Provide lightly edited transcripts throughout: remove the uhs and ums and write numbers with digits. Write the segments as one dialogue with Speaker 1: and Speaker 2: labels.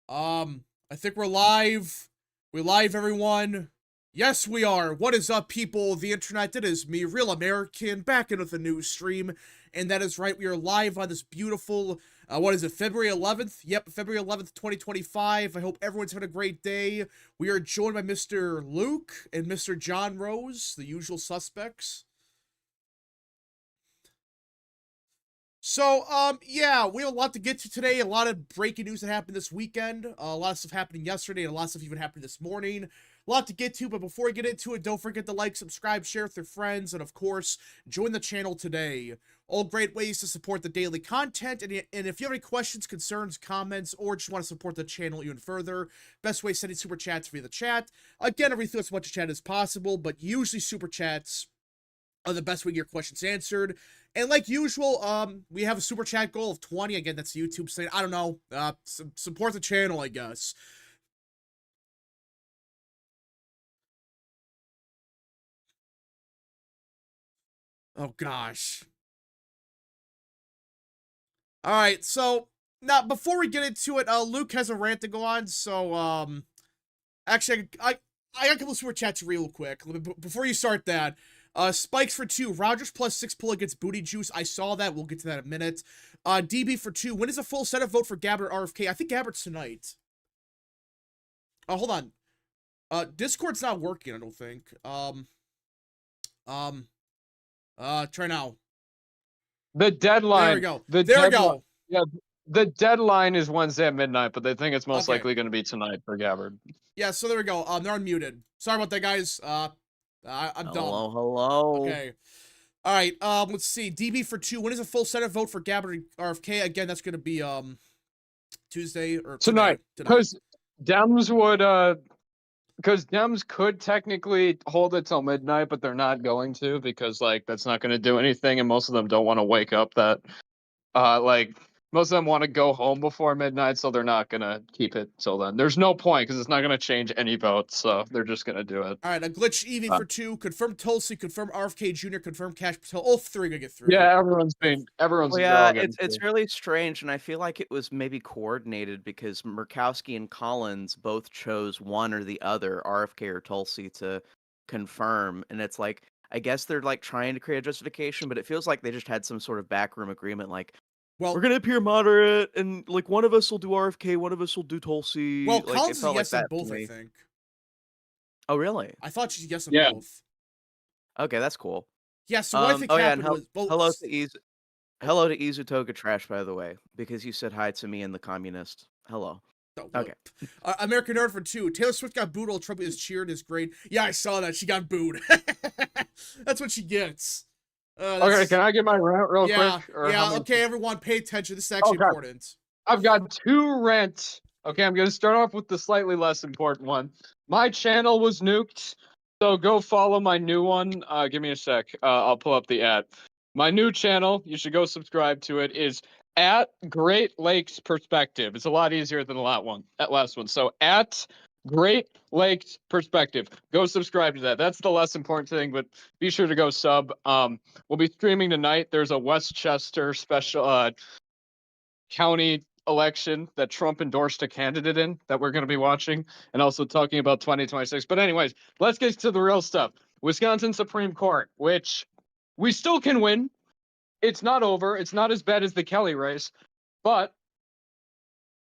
Speaker 1: I think we're live. We're live, everyone. Yes, we are. What is up, people of the internet? It is me, Real American, back in with a new stream. And that is right, we are live on this beautiful, what is it, February 11th? Yep, February 11th, 2025. I hope everyone's had a great day. We are joined by Mr. Luke and Mr. John Rose, the usual suspects. So, yeah, we have a lot to get to today. A lot of breaking news that happened this weekend. A lot of stuff happening yesterday, and a lot of stuff even happened this morning. A lot to get to, but before we get into it, don't forget to like, subscribe, share with your friends, and of course, join the channel today. All great ways to support the daily content, and if you have any questions, concerns, comments, or just want to support the channel even further, best way is sending super chats via the chat. Again, everything as much as chat as possible, but usually super chats are the best way to get your questions answered. And like usual, we have a super chat goal of 20. Again, that's YouTube saying, I don't know, support the channel, I guess. Oh, gosh. All right, so now before we get into it, Luke has a rant to go on, so, actually, I got a couple of super chats real quick. Before you start that, Spikes for 2. Rogers plus 6 pull against Booty Juice. I saw that. We'll get to that in a minute. DB for 2. When is a full set of vote for Gabbard RFK? I think Gabbard's tonight. Oh, hold on. Discord's not working, I don't think. Try now.
Speaker 2: The deadline.
Speaker 1: There we go. There we go.
Speaker 2: Yeah, the deadline is Wednesday at midnight, but they think it's most
Speaker 1: Okay.
Speaker 2: likely going to be tonight for Gabbard.
Speaker 1: Yeah, so there we go. They're unmuted. Sorry about that, guys. I'm dumb.
Speaker 3: Hello.
Speaker 1: Okay. All right. Let's see. DB for 2. When is a full Senate vote for Gabbard RFK? Again, that's gonna be Tuesday or
Speaker 2: Tonight. Because Dems would because Dems could technically hold it till midnight, but they're not going to because like that's not going to do anything, and most of them don't want to wake up that like most of them want to go home before midnight, so they're not going to keep it till then. There's no point because it's not going to change any votes, so they're just going to do it.
Speaker 1: All right, a glitch Evie for 2, confirm Tulsi, confirm RFK Jr., confirm Cash Patel. All 3 gonna get through.
Speaker 2: Yeah, everyone's
Speaker 3: Well, yeah, it's really strange, and I feel like it was maybe coordinated because Murkowski and Collins both chose one or the other, RFK or Tulsi, to confirm, and it's like I guess they're like trying to create a justification, but it feels like they just had some sort of backroom agreement, like, well, we're gonna appear moderate, and like one of us will do RFK, one of us will do Tulsi.
Speaker 1: Well,
Speaker 3: like,
Speaker 1: Collins is a yes on
Speaker 3: like
Speaker 1: both, I think.
Speaker 3: Oh, really?
Speaker 1: I thought she's yes on both.
Speaker 3: Okay, that's cool.
Speaker 1: Yeah, so what I think happened was both.
Speaker 3: Hello to Izutoga Trash, by the way, because you said hi to me and the communist. Hello.
Speaker 1: Oh,
Speaker 3: okay.
Speaker 1: American Nerd for 2. Taylor Swift got booed while Trump is cheered is great. Yeah, I saw that. She got booed. That's what she gets.
Speaker 2: Okay, can I get my rant real quick?
Speaker 1: Yeah, okay, everyone, pay attention. This is actually important.
Speaker 2: I've got 2 rants. Okay, I'm going to start off with the slightly less important one. My channel was nuked, so go follow my new one. Give me a sec. I'll pull up the ad. My new channel, you should go subscribe to it, is at Great Lakes Perspective. It's a lot easier than that last one. So at Great Lakes Perspective. Go subscribe to that. That's the less important thing, but be sure to go sub. We'll be streaming tonight. There's a Westchester special county election that Trump endorsed a candidate in that we're going to be watching, and also talking about 2026. But anyways, let's get to the real stuff. Wisconsin Supreme Court, which we still can win. It's not over. It's not as bad as the Kelly race, but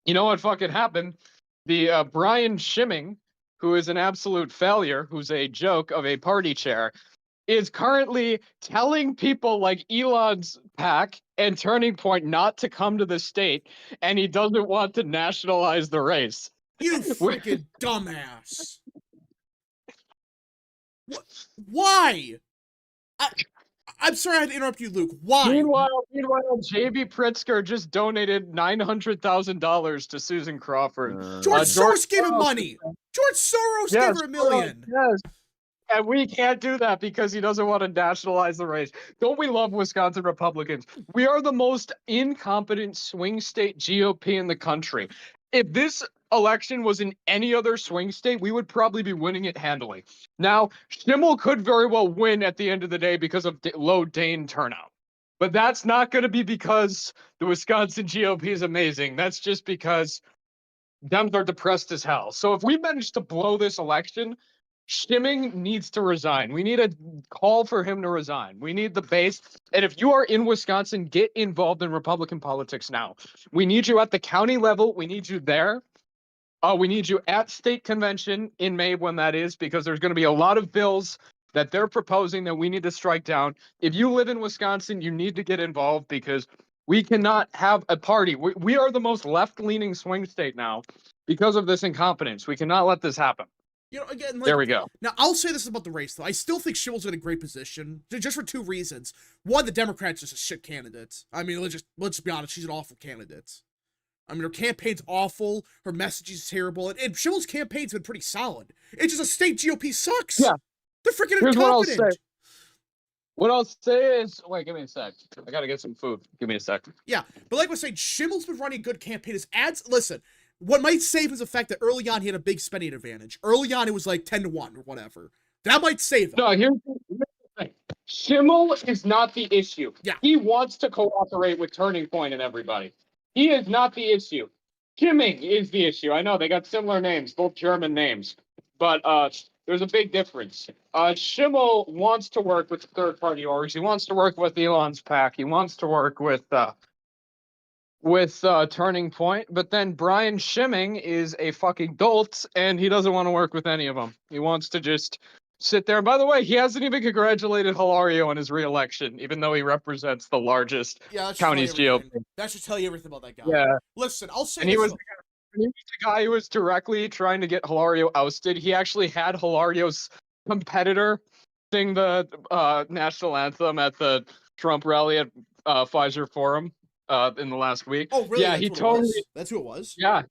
Speaker 2: you know what fucking happened? The Brian Schimming, who is an absolute failure, who's a joke of a party chair, is currently telling people like Elon's PAC and Turning Point not to come to the state, and he doesn't want to nationalize the race.
Speaker 1: You freaking dumbass. Why? I'm sorry I had to interrupt you, Luke. Why?
Speaker 2: Meanwhile, J.B. Pritzker just donated $900,000 to Susan Crawford.
Speaker 1: George Soros gave him money. George Soros gave her $1 million.
Speaker 2: Yes. And we can't do that because he doesn't want to nationalize the race. Don't we love Wisconsin Republicans? We are the most incompetent swing state GOP in the country. If this election was in any other swing state, we would probably be winning it handily. Now, Schimmel could very well win at the end of the day because of low Dane turnout. But that's not going to be because the Wisconsin GOP is amazing. That's just because Dems are depressed as hell. So if we manage to blow this election, Schimming needs to resign. We need a call for him to resign. We need the base. And if you are in Wisconsin, get involved in Republican politics now. We need you at the county level. We need you there. We need you at state convention in May when that is, because there's going to be a lot of bills that they're proposing that we need to strike down. If you live in Wisconsin, you need to get involved because we cannot have a party. We are the most left-leaning swing state now because of this incompetence. We cannot let this happen.
Speaker 1: You know, again, like,
Speaker 2: there we go.
Speaker 1: Now, I'll say this about the race, though. I still think Schimmel's in a great position, just for two reasons. One, the Democrats just a shit candidate. I mean, let's be honest, she's an awful candidate. I mean, her campaign's awful, her message is terrible, and Schimmel's campaign's been pretty solid. It's just a state GOP sucks.
Speaker 2: Yeah.
Speaker 1: They're freaking
Speaker 2: Here's
Speaker 1: incompetent.
Speaker 2: What I'll say is, wait, give me a sec. I gotta get some food. Give me a sec.
Speaker 1: Yeah, but like I was saying, Schimmel's been running a good campaign. His ads, listen, what might save is the fact that early on he had a big spending advantage. Early on it was like 10-1 or whatever. That might save him.
Speaker 2: No, here's the thing. Schimmel is not the issue.
Speaker 1: Yeah.
Speaker 2: He wants to cooperate with Turning Point and everybody. He is not the issue. Schimming is the issue. I know they got similar names, both German names, but there's a big difference. Schimmel wants to work with third-party orgs. He wants to work with Elon's PAC. He wants to work with Turning Point, but then Brian Schimming is a fucking dolt, and he doesn't want to work with any of them. He wants to just sit there. And by the way, he hasn't even congratulated Hilario on his re-election, even though he represents the largest county's GOP.
Speaker 1: That should tell you everything about that guy.
Speaker 2: Yeah.
Speaker 1: Listen, I'll say
Speaker 2: and he was the guy who was directly trying to get Hilario ousted. He actually had Hilario's competitor sing the national anthem at the Trump rally at Pfizer Forum in the last week.
Speaker 1: Oh, really?
Speaker 2: Yeah,
Speaker 1: That's who it was?
Speaker 2: Yeah,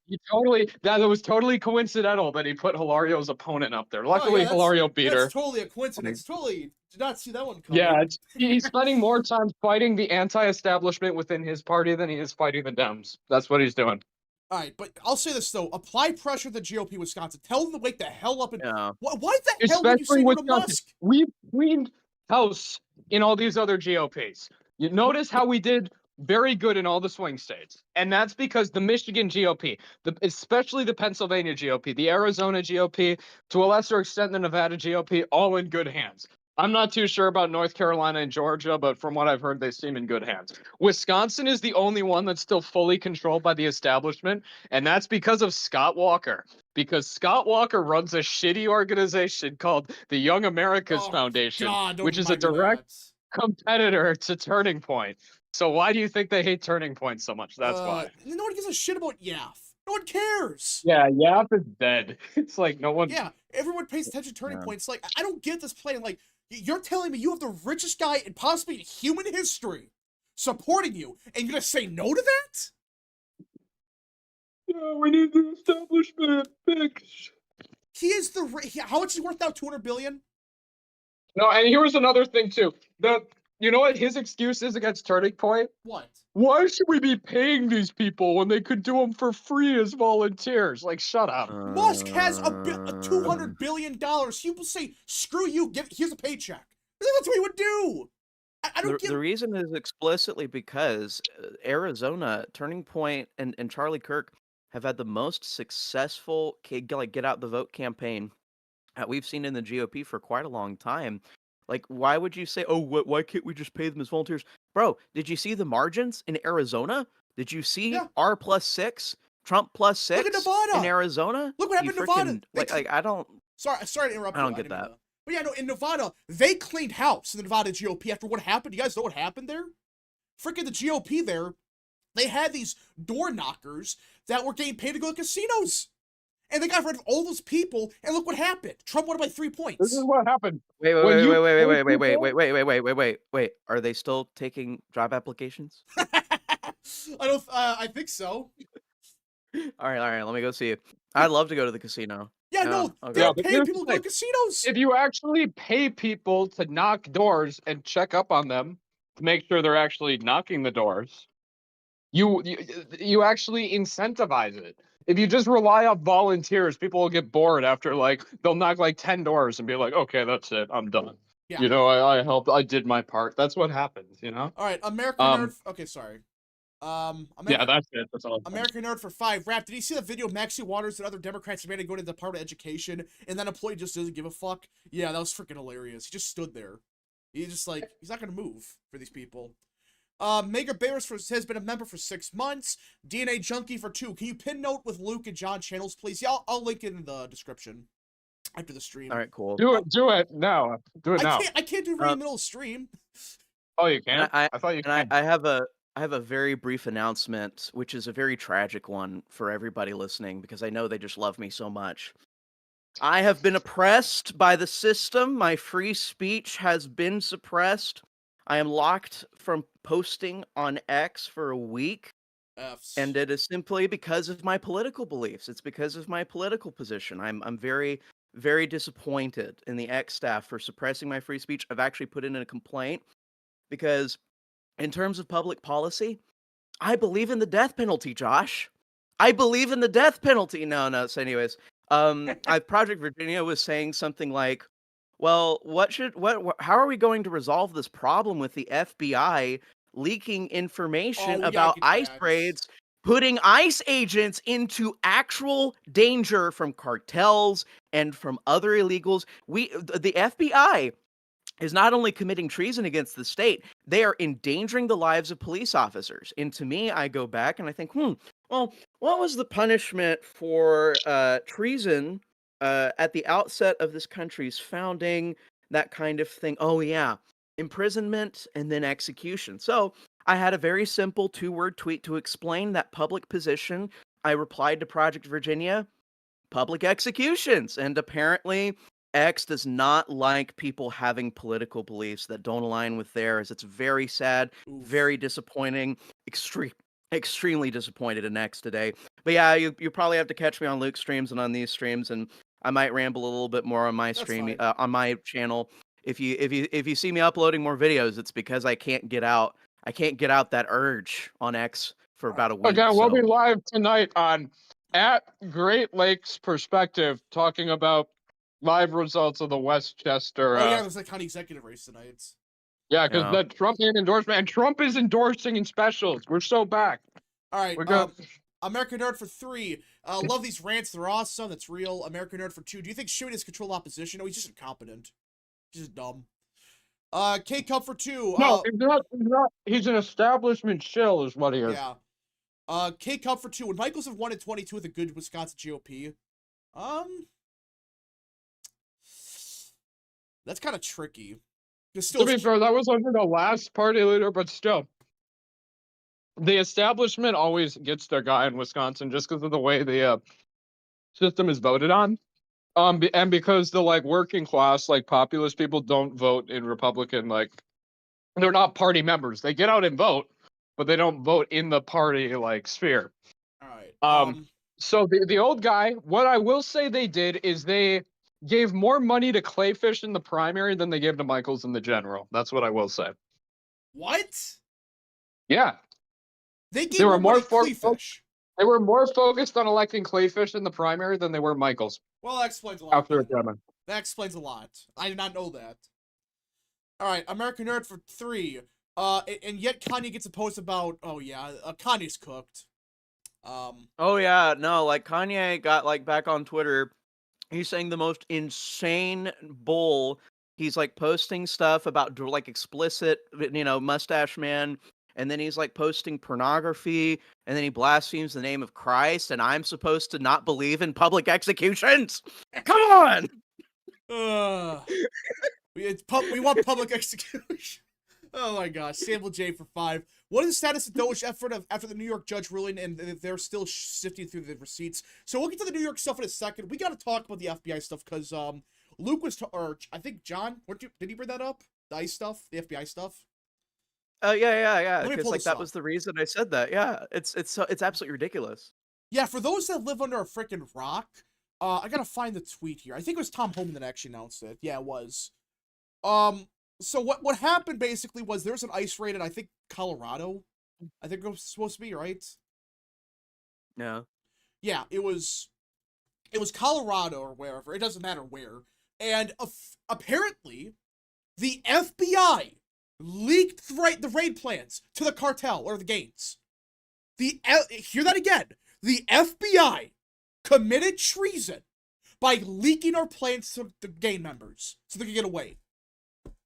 Speaker 2: that was totally coincidental that he put Hilario's opponent up there. Luckily, Hilario beat her.
Speaker 1: That's totally a coincidence. Totally did not see that one coming.
Speaker 2: Yeah, he's spending more time fighting the anti-establishment within his party than he is fighting the Dems. That's what he's doing.
Speaker 1: All right, but I'll say this, though. Apply pressure to the GOP Wisconsin. Tell them to wake the hell up. And why the hell would you say no to Musk?
Speaker 2: We've cleaned house in all these other GOPs. You notice how we did very good in all the swing states. And that's because the Michigan GOP, especially the Pennsylvania GOP, the Arizona GOP, to a lesser extent the Nevada GOP, all in good hands. I'm not too sure about North Carolina and Georgia, but from what I've heard, they seem in good hands. Wisconsin is the only one that's still fully controlled by the establishment, and that's because of Scott Walker. Because Scott Walker runs a shitty organization called the Young America's Foundation, which is a direct competitor to Turning Point. So why do you think they hate Turning Point so much? That's why.
Speaker 1: No one gives a shit about YAF. No one cares.
Speaker 2: Yeah, YAF is dead. It's like no one.
Speaker 1: Yeah, everyone pays attention to Turning Point. It's like, I don't get this play. Like, you're telling me you have the richest guy in possibly human history supporting you, and you're gonna say no to that?
Speaker 2: Yeah, we need the establishment fixed.
Speaker 1: He is how much is he worth now? $200 billion?
Speaker 2: No, and here was another thing too. You know what his excuse is against Turning Point?
Speaker 1: What?
Speaker 2: Why should we be paying these people when they could do them for free as volunteers? Like, shut up.
Speaker 1: Musk has a $200 billion. People say, screw you, here's a paycheck. That's what he would do. I don't get
Speaker 3: the reason is explicitly because Arizona, Turning Point, and Charlie Kirk have had the most successful get out the vote campaign that we've seen in the GOP for quite a long time. Like, why would you say, why can't we just pay them as volunteers? Bro, did you see the margins in Arizona? Did you see R +6, Trump +6
Speaker 1: Look at Nevada.
Speaker 3: in Arizona?
Speaker 1: Look what happened in Nevada.
Speaker 3: Like, I don't...
Speaker 1: Sorry to interrupt you.
Speaker 3: I don't get that.
Speaker 1: But yeah, no, in Nevada, they cleaned house in the Nevada GOP after what happened. You guys know what happened there? Freaking the GOP there, they had these door knockers that were getting paid to go to casinos. And they got rid of all those people, and look what happened. Trump won by 3 points.
Speaker 2: This is what happened.
Speaker 3: Wait. Are they still taking job applications?
Speaker 1: I think so.
Speaker 3: All right. Let me go see it. I'd love to go to the casino.
Speaker 1: Yeah, no, they're paying people to go to casinos.
Speaker 2: If you actually pay people to knock doors and check up on them to make sure they're actually knocking the doors, you actually incentivize it. If you just rely on volunteers, people will get bored after, like, they'll knock like 10 doors and be like, okay, that's it, I'm done. Yeah. You know, I helped, I did my part. That's what happens, you know?
Speaker 1: All right, American Nerd. Okay, sorry.
Speaker 2: Yeah, that's it. That's all.
Speaker 1: American Nerd for 5. Rap, did you see the video of Maxie Waters and other Democrats demanding going to the Department of Education, and that employee just doesn't give a fuck? Yeah, that was freaking hilarious. He just stood there. He's just like, he's not gonna move for these people. Mega Bears has been a member for 6 months. DNA Junkie for 2. Can you pin note with Luke and John channels, please? Yeah, I'll link it in the description after the stream.
Speaker 3: All right, cool.
Speaker 2: Do it now. Do it now.
Speaker 1: I can't do it right in the middle of stream.
Speaker 2: Oh, you can't?
Speaker 3: I
Speaker 2: thought you could.
Speaker 3: I have a very brief announcement, which is a very tragic one for everybody listening, because I know they just love me so much. I have been oppressed by the system. My free speech has been suppressed. I am locked from posting on X for a week.
Speaker 1: F's.
Speaker 3: And it is simply because of my political beliefs. It's because of my political position. I'm very, very disappointed in the X staff for suppressing my free speech. I've actually put in a complaint because, in terms of public policy, I believe in the death penalty, Josh. I believe in the death penalty. No. So, anyways, Project Virginia was saying something like, "Well, how are we going to resolve this problem with the FBI leaking information about ICE raids, putting ICE agents into actual danger from cartels and from other illegals? The FBI is not only committing treason against the state, they are endangering the lives of police officers." And to me, I go back and I think, well, what was the punishment for treason at the outset of this country's founding? That kind of thing. Oh, yeah. Imprisonment and then execution. So I had a very simple 2-word tweet to explain that public position. I replied to Project Virginia, public executions. And apparently X does not like people having political beliefs that don't align with theirs. It's very sad, very disappointing, extremely disappointed in X today. But yeah, you probably have to catch me on Luke's streams and on these streams, and I might ramble a little bit more on my stream, on my channel. If you see me uploading more videos, it's because I can't get out that urge on X for about a week.
Speaker 2: Okay, we'll be live tonight on @Great Lakes Perspective, talking about live results of the Westchester.
Speaker 1: Oh yeah, there's a county executive race tonight.
Speaker 2: Yeah, because the Trumpian endorsement, and Trump is endorsing in specials. We're so back.
Speaker 1: All right,
Speaker 2: we're good.
Speaker 1: American Nerd for 3. Love these rants. They're awesome. That's real. American Nerd for 2. Do you think Schumann has controlled opposition? No, he's just incompetent. He's just dumb. K Cup for 2.
Speaker 2: No, he's not. He's an establishment shill, is what he is.
Speaker 1: Yeah. K Cup for 2. Would Michaels have won in 22 with a good Wisconsin GOP? That's kind of tricky.
Speaker 2: To be fair, that was under the last party leader, but still. The establishment always gets their guy in Wisconsin just because of the way the system is voted on. And because the working class, populist people don't vote in Republican, they're not party members. They get out and vote, but they don't vote in the party sphere.
Speaker 1: All right.
Speaker 2: So the old guy, what I will say they did is they gave more money to Clayfish in the primary than they gave to Michaels in the general. That's what I will say.
Speaker 1: What?
Speaker 2: Yeah.
Speaker 1: They were more Clayfish.
Speaker 2: They were more focused on electing Clayfish in the primary than they were Michaels.
Speaker 1: Well, that explains a lot.
Speaker 2: That
Speaker 1: explains a lot. I did not know that. All right, American Nerd for 3. And yet Kanye gets a post about, Kanye's cooked.
Speaker 3: Oh yeah, no, Kanye got back on Twitter. He's saying the most insane bull. He's posting stuff about explicit, mustache man. And then he's posting pornography, and then he blasphemes the name of Christ, and I'm supposed to not believe in public executions? Come on!
Speaker 1: We want public execution. Oh my gosh. Sample J for 5. What is the status of Doge effort after the New York judge ruling, and they're still sifting through the receipts? So we'll get to the New York stuff in a second. We got to talk about the FBI stuff because Luke was, or I think John, did he bring that up? The ICE stuff, the FBI stuff.
Speaker 3: Oh yeah. Because that was the reason I said that. Yeah, it's absolutely ridiculous.
Speaker 1: Yeah, for those that live under a freaking rock, I gotta find the tweet here. I think it was Tom Homan that actually announced it. Yeah, it was. So what happened basically was there was an ICE raid in, I think, Colorado. I think it was supposed to be, right?
Speaker 3: No.
Speaker 1: Yeah, it was Colorado or wherever. It doesn't matter where. And apparently, the FBI leaked the raid plans to the cartel or the gangs. Hear that again. The FBI committed treason by leaking our plans to the gang members so they could get away.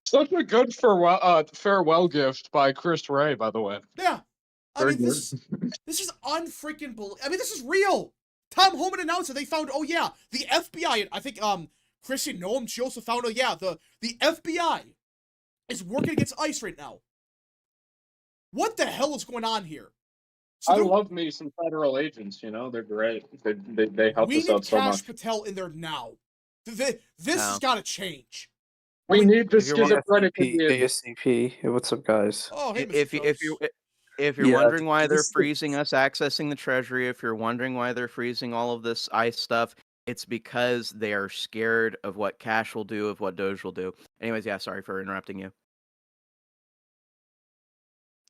Speaker 2: Such a good farewell gift by Chris Ray, by the way.
Speaker 1: Yeah. This is unfreaking I mean, this is real. Tom Homan announced that they found, oh yeah, the FBI, I think Christian Noam, she also found, oh yeah, the FBI is working against ICE right now. What the hell is going on here?
Speaker 2: So I love me some federal agents, you know, they're great. They help us out so much. We need
Speaker 1: Cash Patel in there now. This has got to change.
Speaker 2: We need the schizophrenic
Speaker 4: ASCP. Hey, what's up, guys?
Speaker 1: Oh, hey,
Speaker 3: if you're wondering why they're freezing us accessing the Treasury, if you're wondering why they're freezing all of this ICE stuff, it's because they are scared of what Cash will do, of what Doge will do. Anyways, yeah, sorry for interrupting you.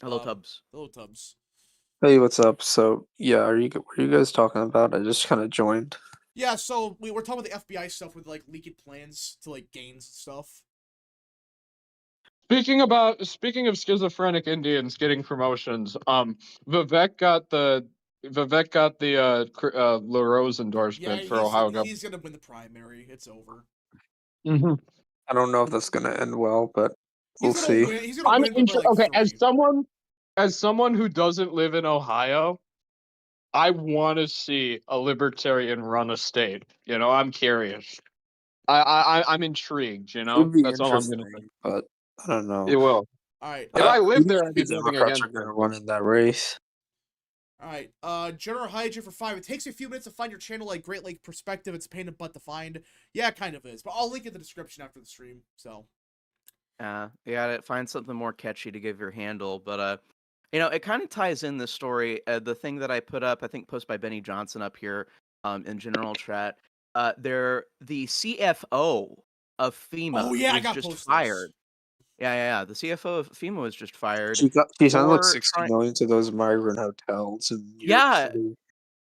Speaker 3: Hello, Tubbs.
Speaker 1: Hello, Tubbs.
Speaker 4: Hey, what's up? So, yeah, what are you guys talking about? I just kind of joined.
Speaker 1: Yeah, so we were talking about the FBI stuff with, like, leaking plans to, like, gains and stuff.
Speaker 2: Speaking of schizophrenic Indians getting promotions, Vivek got the LaRose endorsement for Ohio government.
Speaker 1: He's gonna win the primary. It's over.
Speaker 4: I don't know if that's gonna end well, but we'll see.
Speaker 1: He's gonna win by, like,
Speaker 2: okay, as someone who doesn't live in Ohio, I want to see a libertarian run a state. You know, I'm curious. I'm intrigued. You know, that's all I'm gonna say.
Speaker 4: But I don't know.
Speaker 2: It will.
Speaker 1: All right.
Speaker 2: If I live there, I'd be
Speaker 4: Democrats are gonna run in that race.
Speaker 1: All right. General Hygiene for 5. It takes you a few minutes to find your channel like Great Lake Perspective. It's a pain in the butt to find. Yeah, it kind of is. But I'll link it in the description after the stream. So.
Speaker 3: You gotta find something more catchy to give your handle, but you know, it kind of ties in this story. The thing that I put up, I think, post by Benny Johnson up here, in general chat. The CFO of FEMA was just fired. Yeah. The CFO of FEMA was just fired.
Speaker 4: She signed like $60 million to those migrant hotels in New York City.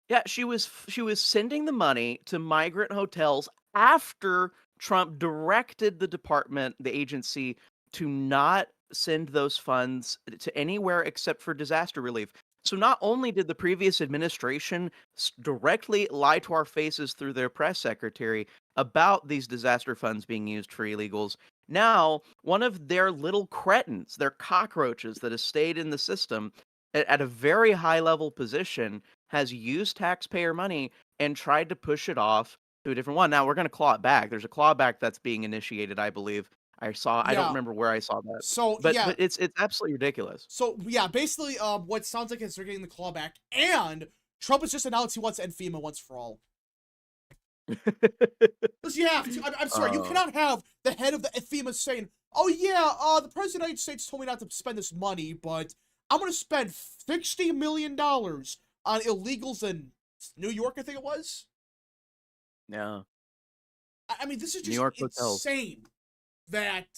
Speaker 3: Yeah, she was sending the money to migrant hotels after Trump directed the agency, to not send those funds to anywhere except for disaster relief. So not only did the previous administration directly lie to our faces through their press secretary about these disaster funds being used for illegals, now one of their little cretins, their cockroaches that has stayed in the system at a very high level position, has used taxpayer money and tried to push it off to a different one. Now we're going to claw it back. There's a clawback that's being initiated, I believe. I don't remember where I saw that.
Speaker 1: So,
Speaker 3: but it's absolutely ridiculous.
Speaker 1: So, yeah, basically, what sounds like is they're getting the clawback, and Trump has just announced he wants to end FEMA once for all. Because you have to. I'm sorry, you cannot have the head of the FEMA saying, oh, yeah, the President of the United States told me not to spend this money, but I'm going to spend $60 million on illegals in New York, I think it was.
Speaker 3: Yeah.
Speaker 1: I mean, this is just insane. That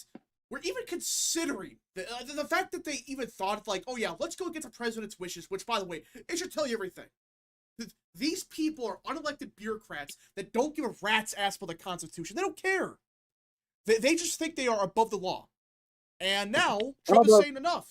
Speaker 1: we're even considering the fact that they even thought, like, oh yeah, let's go against the president's wishes, which, by the way, it should tell you everything. These people are unelected bureaucrats that don't give a rat's ass for the Constitution. They don't care. They just think they are above the law. And now, Trump is saying enough.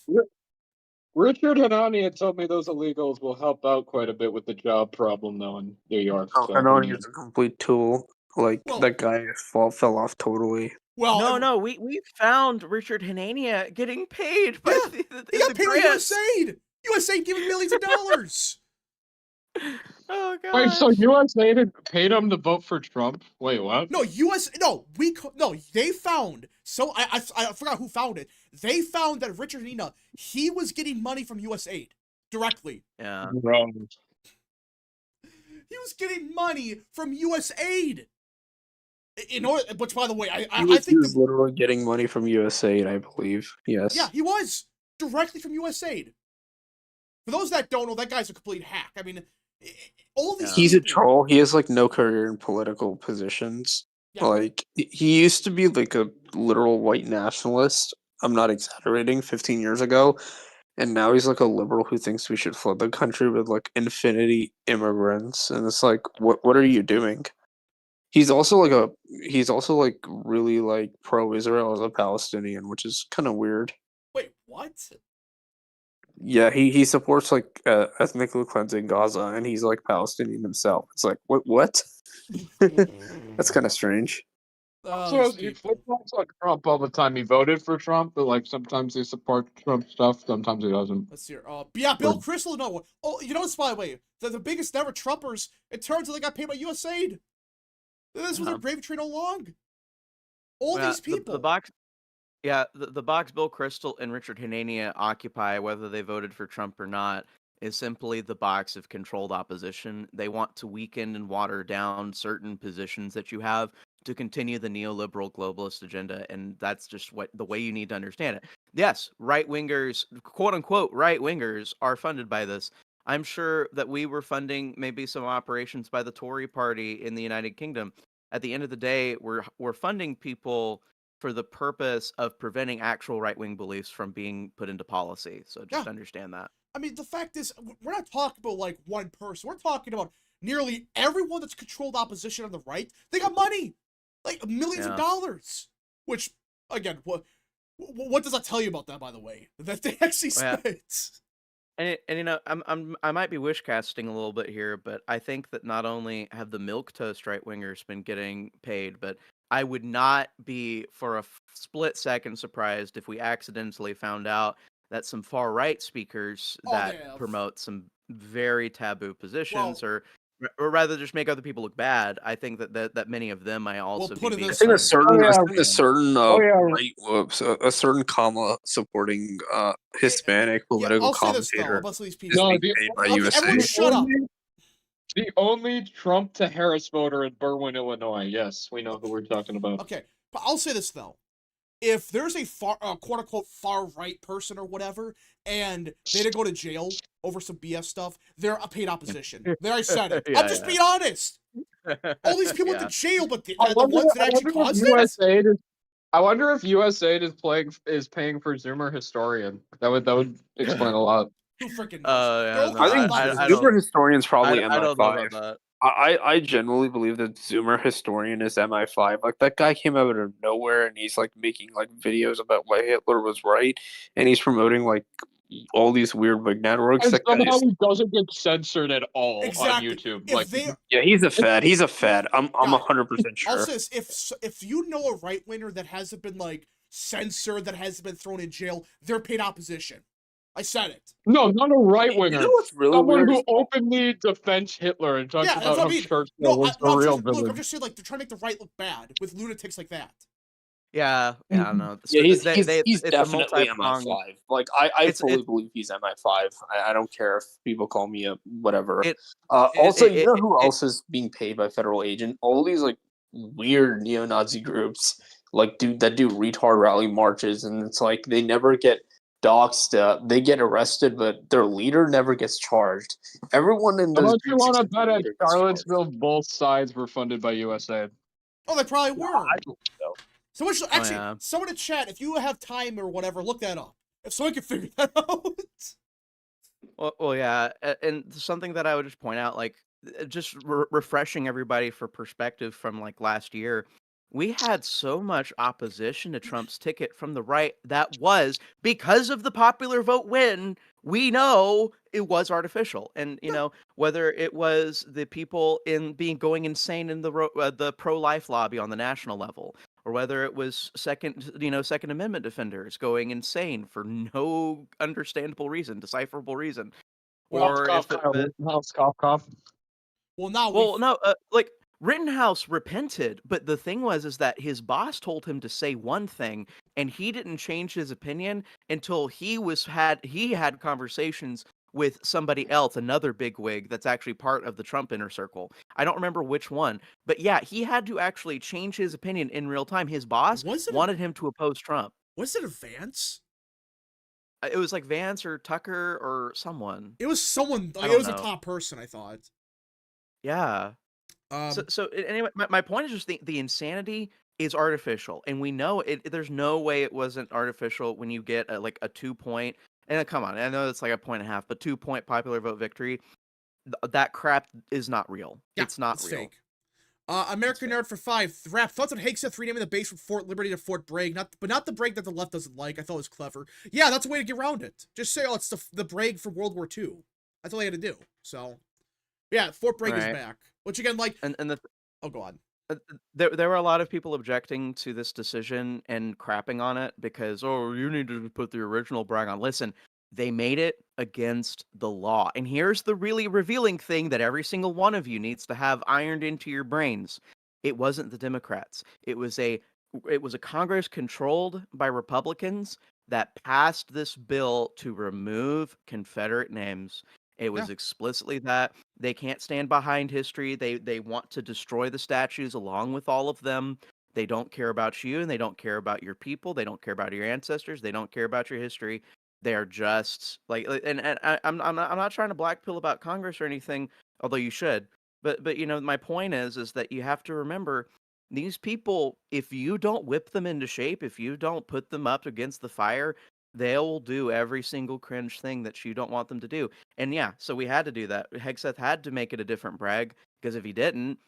Speaker 2: Richard Hanania told me those illegals will help out quite a bit with the job problem, though, in New York.
Speaker 4: Hanania is a complete tool. Like, that guy fell off totally.
Speaker 3: Well, no, we found Richard Hanania getting paid by
Speaker 1: he got paid by USAID. USAID giving millions of dollars.
Speaker 3: Oh god.
Speaker 2: Wait, so USAID paid him to vote for Trump? Wait, what?
Speaker 1: No, they found. So I forgot who found it. They found that Richard Hanania, he was getting money from USAID directly.
Speaker 3: Yeah.
Speaker 2: Wrong.
Speaker 1: He was getting money from USAID. In order, which, by the way, I think
Speaker 4: he was literally getting money from USAID, I believe. Yes.
Speaker 1: Yeah, he was directly from USAID. For those that don't know, that guy's a complete hack. I mean, all these.
Speaker 4: He's a troll. He has like no career in political positions. Yeah. Like, he used to be like a literal white nationalist. I'm not exaggerating. 15 years ago, and now he's like a liberal who thinks we should flood the country with like infinity immigrants. And it's like, what are you doing? He's also like really like pro-Israel as a Palestinian, which is kind of weird.
Speaker 1: Wait, what?
Speaker 4: Yeah, he supports like ethnically cleansing Gaza, and he's like Palestinian himself. It's like what? That's kind of strange.
Speaker 2: So he flip-flops on Trump all the time. He voted for Trump, but like sometimes he supports Trump stuff, sometimes he doesn't.
Speaker 1: Let's hear. Yeah, Bill Kristol. No, oh, you notice by the way, the biggest never Trumpers. It turns out they got paid by USAID. This was their gravy train all along. All these people.
Speaker 3: The box. Yeah, the box Bill Kristol and Richard Hanania occupy, whether they voted for Trump or not, is simply the box of controlled opposition. They want to weaken and water down certain positions that you have to continue the neoliberal globalist agenda, and that's just the way you need to understand it. Yes, right-wingers, quote-unquote right-wingers, are funded by this. I'm sure that we were funding maybe some operations by the Tory party in the United Kingdom. At the end of the day, we're funding people for the purpose of preventing actual right-wing beliefs from being put into policy. So just understand that.
Speaker 1: I mean, the fact is, we're not talking about like one person. We're talking about nearly everyone that's controlled opposition on the right. They got money, like millions of dollars. Which, again, what does that tell you about that? By the way, that they actually spent.
Speaker 3: And you know, I might be wish casting a little bit here, but I think that not only have the milquetoast right wingers been getting paid, but I would not be for a split second surprised if we accidentally found out that some far right speakers that promote some very taboo positions or rather just make other people look bad. I think that many of them might also be being
Speaker 4: I think a certain a certain comma supporting Hispanic political commentator is being paid by USA.
Speaker 1: Shut up.
Speaker 2: The only Trump to Harris voter in Berwyn, Illinois. Yes, we know who we're talking about.
Speaker 1: Okay, but I'll say this though. If there's a quote-unquote far-right person or whatever, and they didn't go to jail over some BS stuff, they're a paid opposition. There, I said it. I'm just being honest. All these people went to jail, but the ones that actually caused it?
Speaker 2: I wonder if USAID is paying for Zoomer Historian. That would explain a lot.
Speaker 1: Who freaking knows?
Speaker 4: I think Zoomer Historian's probably MI5.
Speaker 3: I don't know about that.
Speaker 4: I genuinely believe that Zoomer Historian is MI5. Like, that guy came out of nowhere, and he's like making like videos about why Hitler was right, and he's promoting like all these weird like networks.
Speaker 2: And somehow he doesn't get censored at all on YouTube.
Speaker 4: Yeah, he's a fed. He's a fed. I'm 100% sure.
Speaker 1: Also, if you know a right winger that hasn't been like censored, that hasn't been thrown in jail, they're paid opposition. I said it.
Speaker 2: No, not a right winger.
Speaker 4: You know what's really
Speaker 2: Someone
Speaker 4: weird?
Speaker 2: who openly defends Hitler and talks about how Churchill was the real villain.
Speaker 1: Look, I'm just saying, like, they're trying to make the right look bad with lunatics like that.
Speaker 3: Yeah, I don't know.
Speaker 4: Yeah, he's definitely MI5. Like, I fully believe he's MI5. I don't care if people call me a whatever. Also, you know who else is being paid by federal agent? All these like weird neo-Nazi groups, like that do retard rally marches, and it's like they never get doxed. They get arrested, but their leader never gets charged. Everyone in those
Speaker 2: groups. You want to bet at Charlottesville, both sides were funded by USAID.
Speaker 1: Oh, they probably were.
Speaker 4: I don't know.
Speaker 1: Someone in chat, if you have time or whatever, look that up. If someone can figure that out.
Speaker 3: Well, yeah, and something that I would just point out, like, just refreshing everybody for perspective from like last year. We had so much opposition to Trump's ticket from the right that was because of the popular vote win. We know it was artificial, and you know whether it was the people going insane in the pro-life lobby on the national level, or whether it was Second Amendment defenders going insane for no understandable reason, decipherable reason,
Speaker 2: or
Speaker 3: like. Rittenhouse repented, but the thing is that his boss told him to say one thing, and he didn't change his opinion until he had conversations with somebody else, another bigwig that's actually part of the Trump inner circle. I don't remember which one, but yeah, he had to actually change his opinion in real time. His boss wanted him to oppose Trump.
Speaker 1: Was it a Vance?
Speaker 3: It was like Vance or Tucker or someone.
Speaker 1: It was someone. It was a top person, I thought.
Speaker 3: Yeah. So anyway, my point is just the insanity is artificial, and we know it. There's no way it wasn't artificial when you get like a 2-point. And come on, I know it's like a 1.5, but 2-point popular vote victory. That crap is not real.
Speaker 1: Yeah,
Speaker 3: it's not real.
Speaker 1: Fake. American Nerd for 5. Rap thoughts on Hegseth renaming the base from Fort Liberty to Fort Bragg, but not the Bragg that the left doesn't like. I thought it was clever. Yeah, that's a way to get around it. Just say, oh, it's the Bragg from World War II. That's all they had to do. So, yeah, Fort Bragg is back. Which again, like, oh, go on.
Speaker 3: There were a lot of people objecting to this decision and crapping on it because, oh, you need to put the original Bragg on. Listen, they made it against the law. And here's the really revealing thing that every single one of you needs to have ironed into your brains. It wasn't the Democrats. It was a Congress controlled by Republicans that passed this bill to remove Confederate names. It was explicitly that. They can't stand behind history. They want to destroy the statues along with all of them. They don't care about you, and they don't care about your people. They don't care about your ancestors. They don't care about your history. They are just like, and I'm not trying to blackpill about Congress or anything, although you should. But you know, my point is that you have to remember these people. If you don't whip them into shape, if you don't put them up against the fire, they'll do every single cringe thing that you don't want them to do. And yeah, so we had to do that. Hegseth had to make it a different Bragg because if he didn't,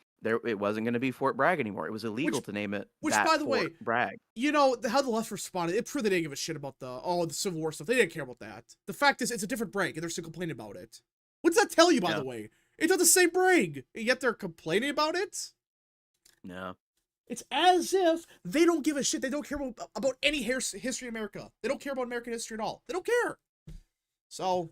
Speaker 3: it wasn't going to be Fort Bragg anymore. It was illegal to name it.
Speaker 1: Which, by the
Speaker 3: Fort
Speaker 1: way,
Speaker 3: Bragg.
Speaker 1: You know how the left responded. It proved they didn't give a shit about the Civil War stuff. They didn't care about that. The fact is, it's a different Bragg, and they're still complaining about it. What does that tell you, by the way? It's not the same Bragg, and yet they're complaining about it.
Speaker 3: No.
Speaker 1: It's as if they don't give a shit. They don't care about any history of America. They don't care about American history at all. They don't care. So,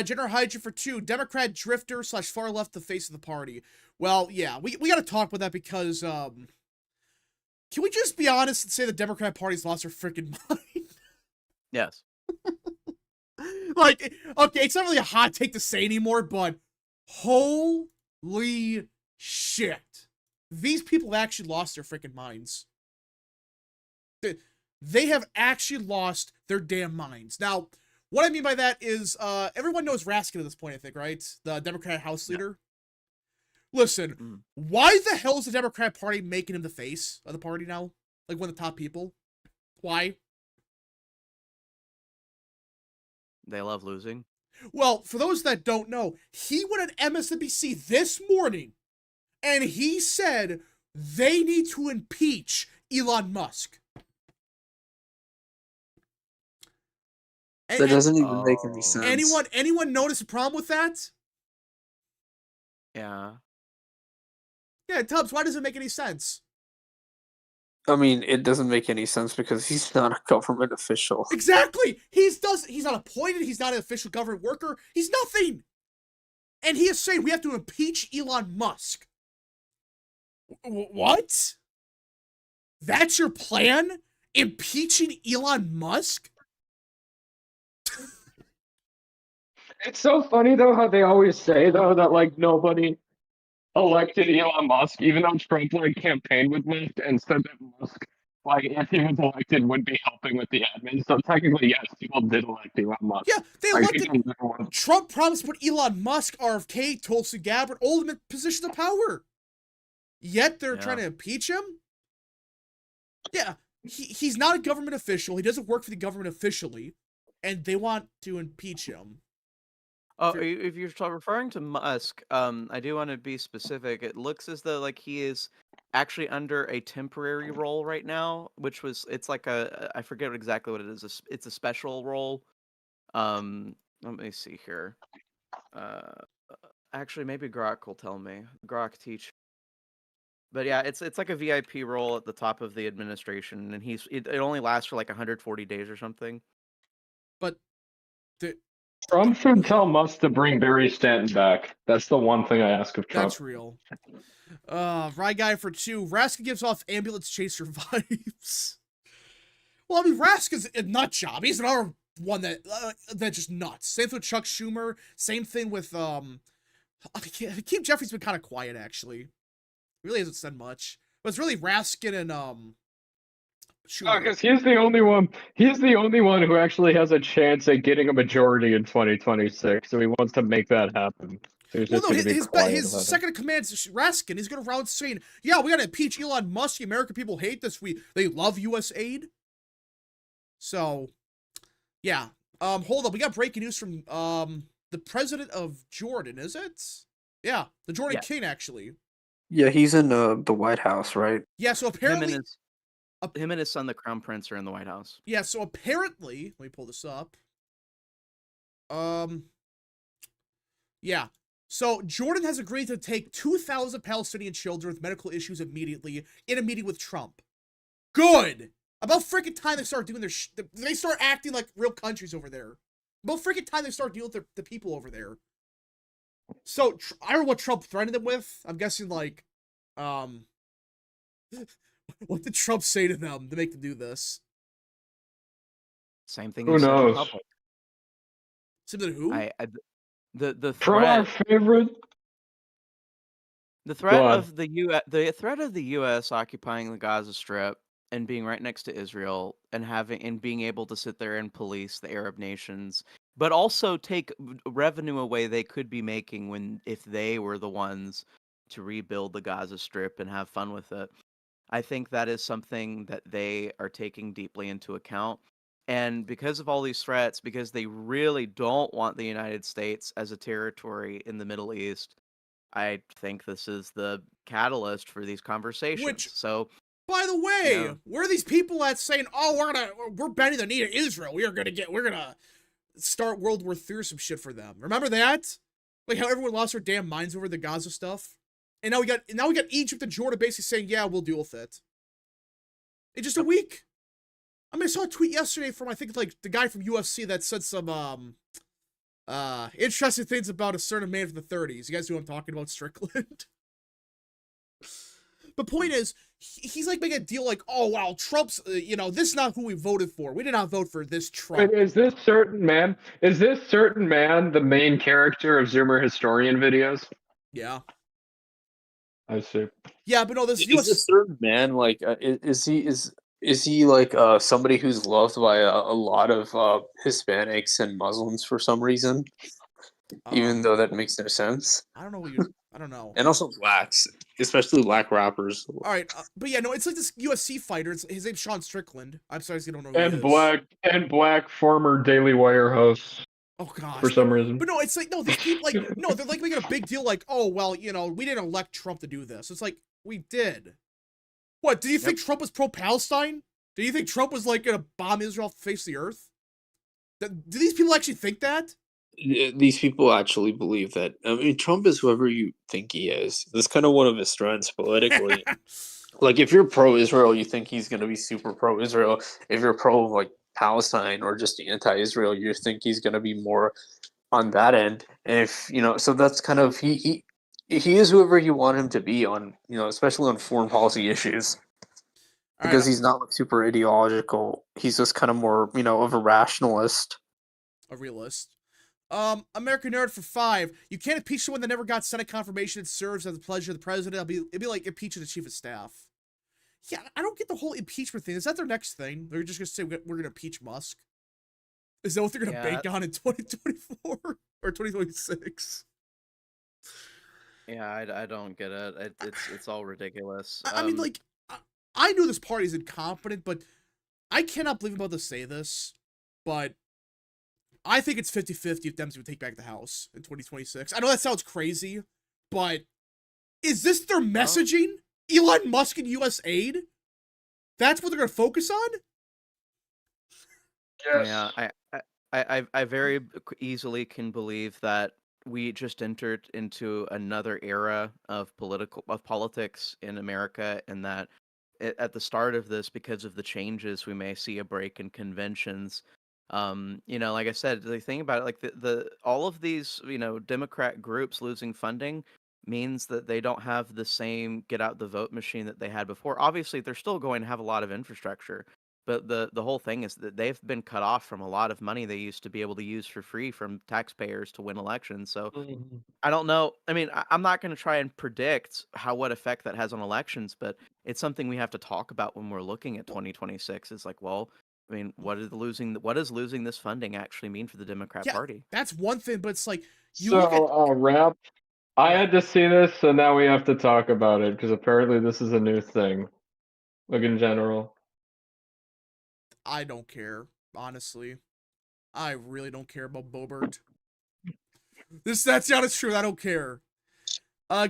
Speaker 1: General Hydra for 2. Democrat drifter / far left the face of the party. Well, yeah, we got to talk about that because, can we just be honest and say the Democrat Party's lost their freaking mind?
Speaker 3: Yes.
Speaker 1: Like, okay, it's not really a hot take to say anymore, but holy shit. These people have actually lost their freaking minds. They have actually lost their damn minds. Now, what I mean by that is, everyone knows Raskin at this point, I think, right? The Democrat House leader. Listen, why the hell is the Democrat Party making him the face of the party now? Like one of the top people? Why?
Speaker 3: They love losing.
Speaker 1: Well, for those that don't know, he went on MSNBC this morning and he said they need to impeach Elon Musk.
Speaker 4: That doesn't even make any sense.
Speaker 1: Anyone notice a problem with that?
Speaker 3: Yeah.
Speaker 1: Yeah, Tubbs, why does it make any sense?
Speaker 4: I mean, it doesn't make any sense because he's not a government official.
Speaker 1: Exactly! He's not appointed, he's not an official government worker, he's nothing! And he is saying we have to impeach Elon Musk. What? That's your plan? Impeaching Elon Musk?
Speaker 2: It's so funny, though, how they always say, though, that, like, nobody elected Elon Musk, even though Trump, like, campaigned with Musk and said that Musk, like, if he was elected, would be helping with the admin. So technically, yes, people did elect Elon Musk.
Speaker 1: Yeah, they elected... Trump promised to put Elon Musk, RFK, Tulsi Gabbard, all in positions of power. Yet they're trying to impeach him? Yeah, he's not a government official. He doesn't work for the government officially. And they want to impeach him.
Speaker 3: Oh, if you're referring to Musk, I do want to be specific. It looks as though like he is actually under a temporary role right now, it's like I forget exactly what it is. It's a special role. Let me see here. Actually, maybe Grok will tell me. Grok teach. But yeah, it's like a VIP role at the top of the administration, and it only lasts for like 140 days or something.
Speaker 1: But
Speaker 2: Trump should tell Musk to bring Barry Stanton back. That's the one thing I ask of Trump.
Speaker 1: That's real. Right guy for 2. Raskin gives off ambulance chaser vibes. Well, I mean, Raskin's a nut job. He's another one that's just nuts. Same thing with Chuck Schumer. Same thing with Keith Jeffries been kind of quiet actually. He really hasn't said much. But it's really Raskin and
Speaker 2: Schumer. Because he's the only one. He's the only one who actually has a chance at getting a majority in 2026. So he wants to make that happen. So he's
Speaker 1: his second in command is Raskin. He's going around saying, "Yeah, we got to impeach Elon Musk. The American people hate this. They love U.S. aid." So, yeah. Hold up. We got breaking news from the president of Jordan. Is it? Yeah, the Jordan King actually.
Speaker 4: Yeah, he's in the White House, right?
Speaker 1: Yeah, so
Speaker 3: Him and
Speaker 1: apparently,
Speaker 3: his him and his son, the crown prince, are in the White House.
Speaker 1: yeah, so apparently, let me pull this up. Yeah. So Jordan has agreed to take 2,000 Palestinian children with medical issues immediately in a meeting with Trump. Good. About freaking time they start doing they start acting like real countries over there. About freaking time they start dealing with the people over there. So I don't know what Trump threatened them with. I'm guessing like, what did Trump say to them to make them do this?
Speaker 3: Same thing
Speaker 2: Who
Speaker 3: he said in
Speaker 2: knows?
Speaker 3: public.
Speaker 1: Something who?
Speaker 3: The
Speaker 2: From our
Speaker 3: threat
Speaker 2: favorite.
Speaker 3: the
Speaker 2: Go
Speaker 3: threat
Speaker 2: on.
Speaker 3: of the threat of the U.S. occupying the Gaza Strip and being right next to Israel and being able to sit there and police the Arab nations, but also take revenue away they could be making if they were the ones to rebuild the Gaza Strip and have fun with it. I think that is something that they are taking deeply into account. And because of all these threats, because they really don't want the United States as a territory in the Middle East, I think this is the catalyst for these conversations.
Speaker 1: Which,
Speaker 3: so,
Speaker 1: by the way, where are these people at saying, "Oh, we're bending the knee to Israel. We're gonna start World War III or some shit for them"? Remember that? Like how everyone lost their damn minds over the Gaza stuff, and now we got Egypt and Jordan basically saying, "Yeah, we'll deal with it." In just a week. I mean, I saw a tweet yesterday from I think like the guy from UFC that said some interesting things about a certain man from the 30s. You guys know who I'm talking about, Strickland? The point is, he's like making a deal like, oh, wow, Trump's, this is not who we voted for. We did not vote for this Trump.
Speaker 2: Wait, is this certain man the main character of Zoomer Historian videos?
Speaker 1: Yeah.
Speaker 2: I see.
Speaker 1: Yeah, but no, this
Speaker 4: Is this certain man like is he like somebody who's loved by a lot of Hispanics and Muslims for some reason? Even though that makes no sense.
Speaker 1: I don't know I don't know.
Speaker 4: And also blacks, especially black rappers.
Speaker 1: All right, but yeah, no, it's like this UFC fighter. His name's Sean Strickland. I'm sorry, I don't know who
Speaker 2: And
Speaker 1: he is.
Speaker 2: black former Daily Wire host.
Speaker 1: Oh gosh.
Speaker 2: For some reason.
Speaker 1: But no, it's like, no, these people like, no, they're like making a big deal like, oh, well, we didn't elect Trump to do this. It's like, we did. What, do you think Trump was pro-Palestine? Do you think Trump was like gonna bomb Israel off the face of the earth? Do these people actually think that?
Speaker 4: These people actually believe that. I mean, Trump is whoever you think he is. That's kind of one of his strengths politically. Like, if you're pro-Israel, you think he's going to be super pro-Israel. If you're pro, like, Palestine or just anti-Israel, you think he's going to be more on that end. And if, so that's kind of, he is whoever you want him to be on, especially on foreign policy issues. Because he's not like super ideological. He's just kind of more, of a rationalist.
Speaker 1: A realist. American Nerd for 5. You can't impeach someone that never got Senate confirmation and serves at the pleasure of the president. It'd be like impeaching the chief of staff. Yeah, I don't get the whole impeachment thing. Is that their next thing? They're just gonna say we're gonna impeach Musk? Is that what they're gonna bank on in 2024 or 2026?
Speaker 3: Yeah, I don't get it. It's all ridiculous.
Speaker 1: I mean, like, I knew this party's incompetent, but I cannot believe I'm about to say this, but I think it's 50-50 if Dems would take back the House in 2026. I know that sounds crazy, but is this their messaging? Elon Musk and U.S. aid? That's what they're going to focus on?
Speaker 2: Yes.
Speaker 3: Yeah, I very easily can believe that we just entered into another era of politics in America, and that at the start of this, because of the changes, we may see a break in conventions. Like I said, the thing about it, like the all of these, Democrat groups losing funding means that they don't have the same get out the vote machine that they had before. Obviously, they're still going to have a lot of infrastructure, but the whole thing is that they've been cut off from a lot of money they used to be able to use for free from taxpayers to win elections. So I don't know. I mean, I'm not going to try and predict what effect that has on elections, but it's something we have to talk about when we're looking at 2026. It's like, well, I mean, what does losing this funding actually mean for the Democrat Party?
Speaker 1: That's one thing, but it's like
Speaker 2: Rap. I had to see this, so now we have to talk about it because apparently this is a new thing. Like in general.
Speaker 1: I don't care, honestly. I really don't care about Bobert. That's not as true. I don't care.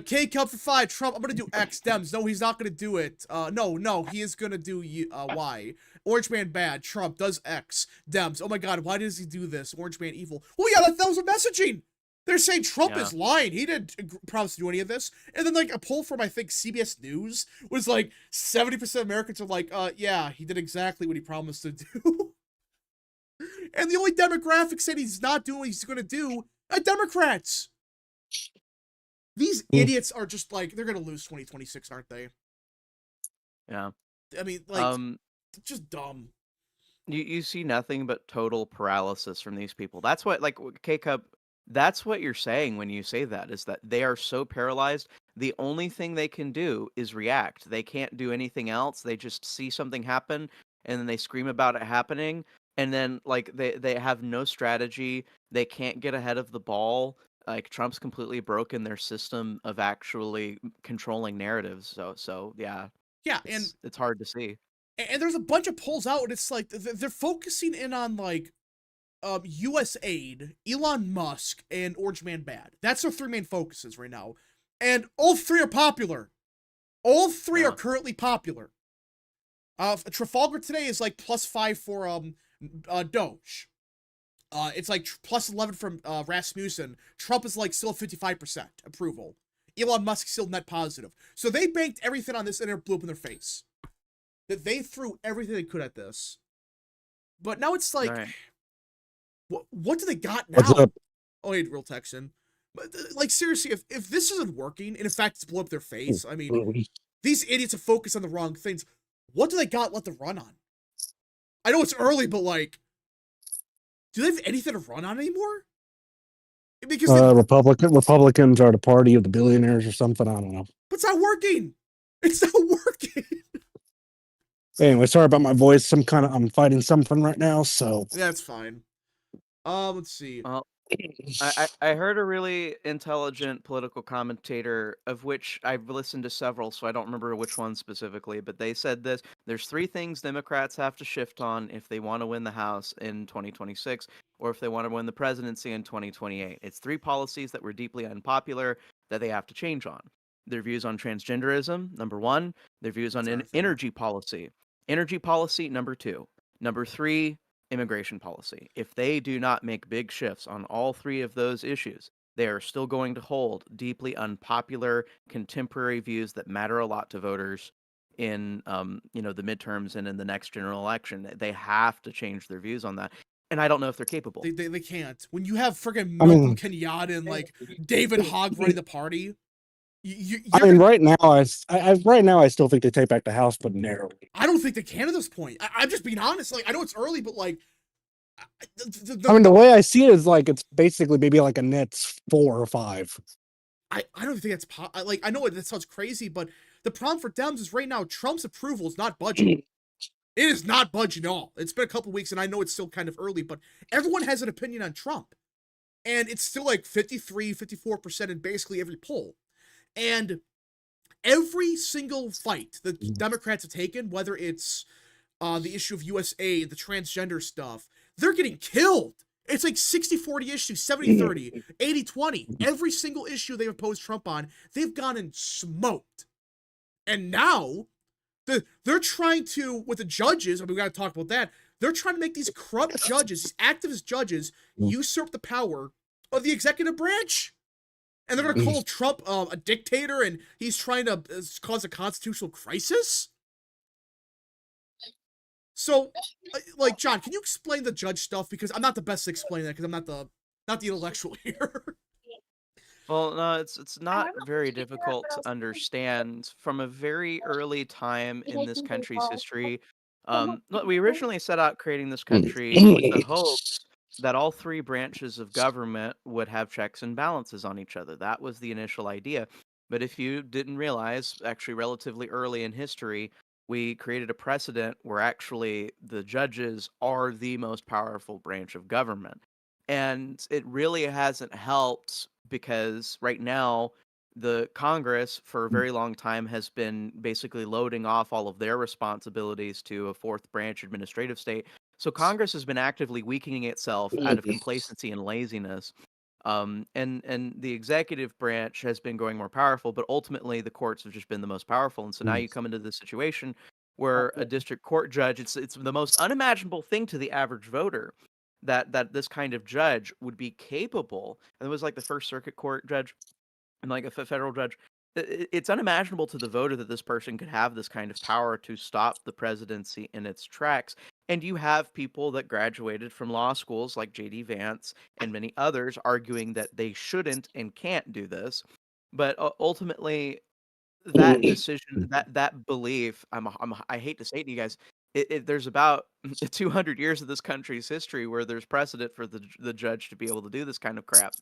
Speaker 1: K Cup for 5. Trump, I'm gonna do X. Dems, no, he's not gonna do it. No, he is gonna do Y. Orange Man bad. Trump does X. Dems, oh my god, why does he do this? Orange Man evil. Oh yeah, that was a messaging. They're saying Trump is lying. He didn't promise to do any of this. And then like a poll from I think CBS News was like 70% of Americans are like, yeah, he did exactly what he promised to do. And the only demographic said he's not doing what he's gonna do are Democrats. These idiots are just like, they're gonna lose 2026, aren't they?
Speaker 3: Yeah.
Speaker 1: I mean, like, just dumb.
Speaker 3: You see nothing but total paralysis from these people. That's what, like, K-Cup, that's what you're saying when you say that, is that they are so paralyzed. The only thing they can do is react. They can't do anything else. They just see something happen, and then they scream about it happening, and then, like, they have no strategy. They can't get ahead of the ball. Like, Trump's completely broken their system of actually controlling narratives. So yeah.
Speaker 1: Yeah,
Speaker 3: it's hard to see.
Speaker 1: And there's a bunch of polls out, and it's like they're focusing in on like U.S. aid, Elon Musk, and Orange Man bad. That's their 3 main focuses right now, and all 3 are popular. All 3 are currently popular. Trafalgar today is like +5 for Doge. It's like +11 from Rasmussen. Trump is like still 55% approval. Elon Musk still net positive. So they banked everything on this and it blew up in their face. That they threw everything they could at this. But now it's like, what do they got now?
Speaker 5: What's up?
Speaker 1: Oh, hey, real Texan. But like seriously, if this isn't working, and in fact it's blew up their face, I mean, these idiots are focused on the wrong things. What do they got left to run on? I know it's early, but like, do they have anything to run on anymore? Because
Speaker 5: Republicans are the party of the billionaires or something. I don't know.
Speaker 1: But it's not working. It's not working.
Speaker 5: Anyway, sorry about my voice. I'm fighting something right now, so
Speaker 1: that's fine. Let's see.
Speaker 3: I heard a really intelligent political commentator, of which I've listened to several, so I don't remember which one specifically, but they said this: there's 3 things Democrats have to shift on if they want to win the House in 2026, or if they want to win the presidency in 2028. It's 3 policies that were deeply unpopular that they have to change on. Their views on transgenderism, number 1. Their views on energy policy. Energy policy, number 2. Number 3, immigration policy. If they do not make big shifts on all 3 of those issues, they are still going to hold deeply unpopular contemporary views that matter a lot to voters in the midterms and in the next general election. They have to change their views on that. And I don't know if they're capable.
Speaker 1: They can't. When you have friggin' Malcolm Kenyatta and like David Hogg running the party.
Speaker 5: Right now, I still think they take back the House, but narrowly.
Speaker 1: I don't think they can at this point. I'm just being honest. Like, I know it's early, but like,
Speaker 5: the way I see it is like it's basically maybe like a Nets 4 or 5.
Speaker 1: I don't think that's like, I know that sounds crazy, but the problem for Dems is right now Trump's approval is not budging. It is not budging at all. It's been a couple weeks, and I know it's still kind of early, but everyone has an opinion on Trump, and it's still like 53, 54% in basically every poll. And every single fight the Democrats have taken, whether it's the issue of U.S. aid, the transgender stuff, they're getting killed. It's like 60-40 issue, 70-30, 80-20. Every single issue they've opposed Trump on, they've gone and smoked. And now, they're trying to, with the judges, I mean, we got to talk about that, they're trying to make these corrupt judges, these activist judges, usurp the power of the executive branch. And they're going to call Trump a dictator, and he's trying to cause a constitutional crisis? So, like, John, can you explain the judge stuff? Because I'm not the best to explain that, because I'm not the intellectual here.
Speaker 3: Well, no, it's not very difficult to understand. From a very early time in this country's history, we originally set out creating this country with the hopes that all 3 branches of government would have checks and balances on each other. That was the initial idea. But if you didn't realize, actually relatively early in history, we created a precedent where actually the judges are the most powerful branch of government. And it really hasn't helped because right now, the Congress for a very long time has been basically loading off all of their responsibilities to a 4th branch administrative state. So Congress has been actively weakening itself out of complacency and laziness. And the executive branch has been growing more powerful, but ultimately the courts have just been the most powerful. And so now you come into this situation where a district court judge, it's the most unimaginable thing to the average voter that this kind of judge would be capable. And it was like the First Circuit Court judge and like a federal judge. It's unimaginable to the voter that this person could have this kind of power to stop the presidency in its tracks. And you have people that graduated from law schools like J.D. Vance and many others arguing that they shouldn't and can't do this. But ultimately, that decision, that belief, I hate to say it to you guys, there's about 200 years of this country's history where there's precedent for the judge to be able to do this kind of crap.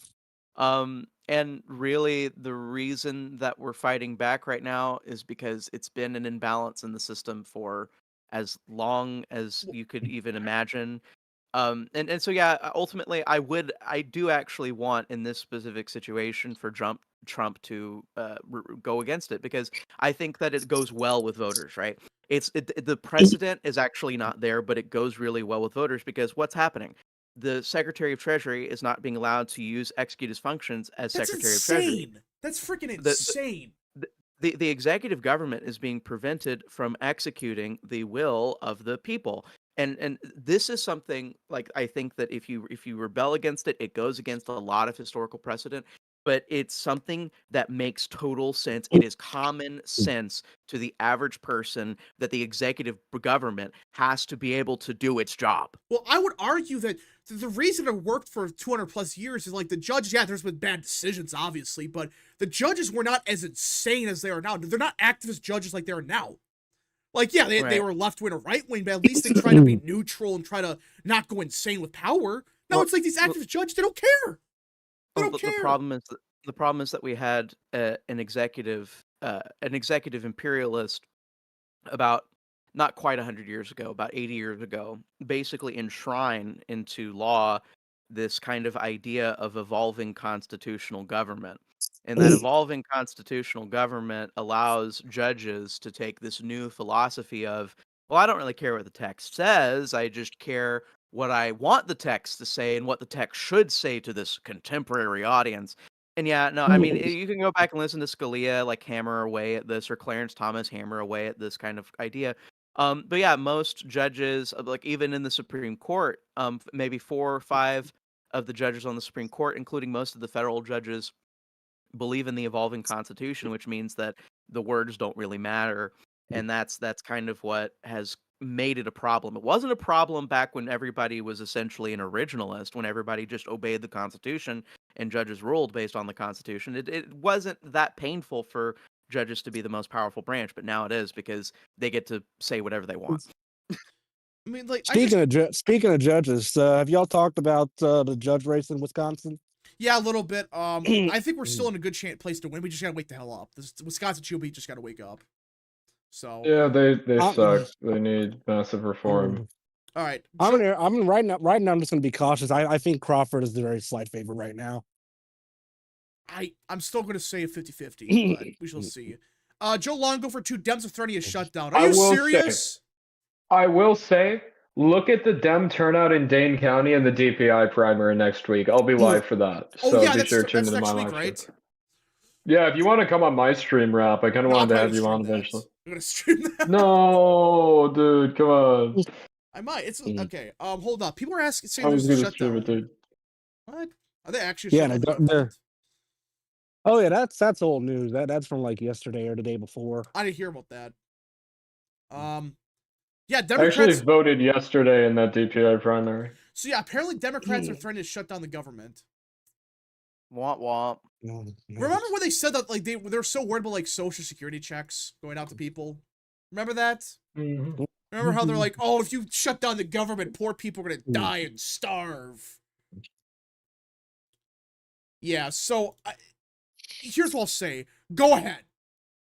Speaker 3: And really, the reason that we're fighting back right now is because it's been an imbalance in the system for as long as you could even imagine. And so yeah, ultimately, I do actually want in this specific situation for Trump to go against it because I think that it goes well with voters, right? The precedent is actually not there, but it goes really well with voters because what's happening? The Secretary of Treasury is not being allowed to execute his functions as
Speaker 1: That's
Speaker 3: Secretary of Treasury.
Speaker 1: insane. That's freaking insane.
Speaker 3: The executive government is being prevented from executing the will of the people. And this is something like I think that if you rebel against it, it goes against a lot of historical precedent. But it's something that makes total sense. It is common sense to the average person that the executive government has to be able to do its job.
Speaker 1: Well, I would argue that the reason it worked for 200 plus years is like the judges, yeah, there's been bad decisions, obviously, but the judges were not as insane as they are now. They're not activist judges like they are now. Like, yeah, they were left wing or right wing, but at least they try to be neutral and try to not go insane with power. Now it's like these activist judges, they don't care. They don't care.
Speaker 3: The problem is that we had an executive imperialist about not quite 100 years ago, about 80 years ago, basically enshrine into law this kind of idea of evolving constitutional government. And that evolving constitutional government allows judges to take this new philosophy of, well, I don't really care what the text says. I just care what I want the text to say and what the text should say to this contemporary audience. And yeah, no, I mean, you can go back and listen to Scalia like hammer away at this, or Clarence Thomas hammer away at this kind of idea. But yeah, most judges, like even in the Supreme Court, maybe 4 or 5 of the judges on the Supreme Court, including most of the federal judges, believe in the evolving constitution, which means that the words don't really matter. And that's kind of what has made it a problem. It wasn't a problem back when everybody was essentially an originalist, when everybody just obeyed the Constitution and judges ruled based on the Constitution. It wasn't that painful for judges to be the most powerful branch, but now it is because they get to say whatever they want.
Speaker 1: I mean, like
Speaker 5: speaking of judges, have y'all talked about the judge race in Wisconsin?
Speaker 1: Yeah, a little bit. I think we're still in a good place to win. We just gotta wake the hell up. This Wisconsin GOP just gotta wake up. So
Speaker 2: yeah, they suck. They need massive reform.
Speaker 1: All right,
Speaker 5: I'm right now. I'm just gonna be cautious. I think Crawford is the very slight favorite right now.
Speaker 1: I'm still gonna say a 50-50, but we shall see. Joe Longo for 2 Dems are threatening a shutdown. Are you serious?
Speaker 2: I will say, look at the Dem turnout in Dane County and the DPI primary next week. I'll be live for that. So
Speaker 1: yeah,
Speaker 2: be sure to tune into my live
Speaker 1: right?
Speaker 2: show. Yeah, if you want to come on my stream, Rap, I kind of wanted to have you on eventually.
Speaker 1: You're gonna stream that?
Speaker 2: No, dude, come on.
Speaker 1: I might. It's okay. Hold up. People are saying
Speaker 2: I was
Speaker 1: there's a
Speaker 2: gonna stream
Speaker 1: shutdown.
Speaker 2: it, dude.
Speaker 1: What? Are they actually?
Speaker 5: Yeah, oh yeah, that's old news. That's from like yesterday or the day before.
Speaker 1: I didn't hear about that. Yeah, Democrats
Speaker 2: actually voted yesterday in that DPI primary.
Speaker 1: So yeah, apparently Democrats are threatening to shut down the government.
Speaker 3: Womp womp.
Speaker 1: Remember when they said that like they're so worried about like social security checks going out to people? Remember that?
Speaker 2: Mm-hmm.
Speaker 1: Remember how they're like, oh, if you shut down the government, poor people are gonna die and starve. Yeah, so here's what I'll say. Go ahead.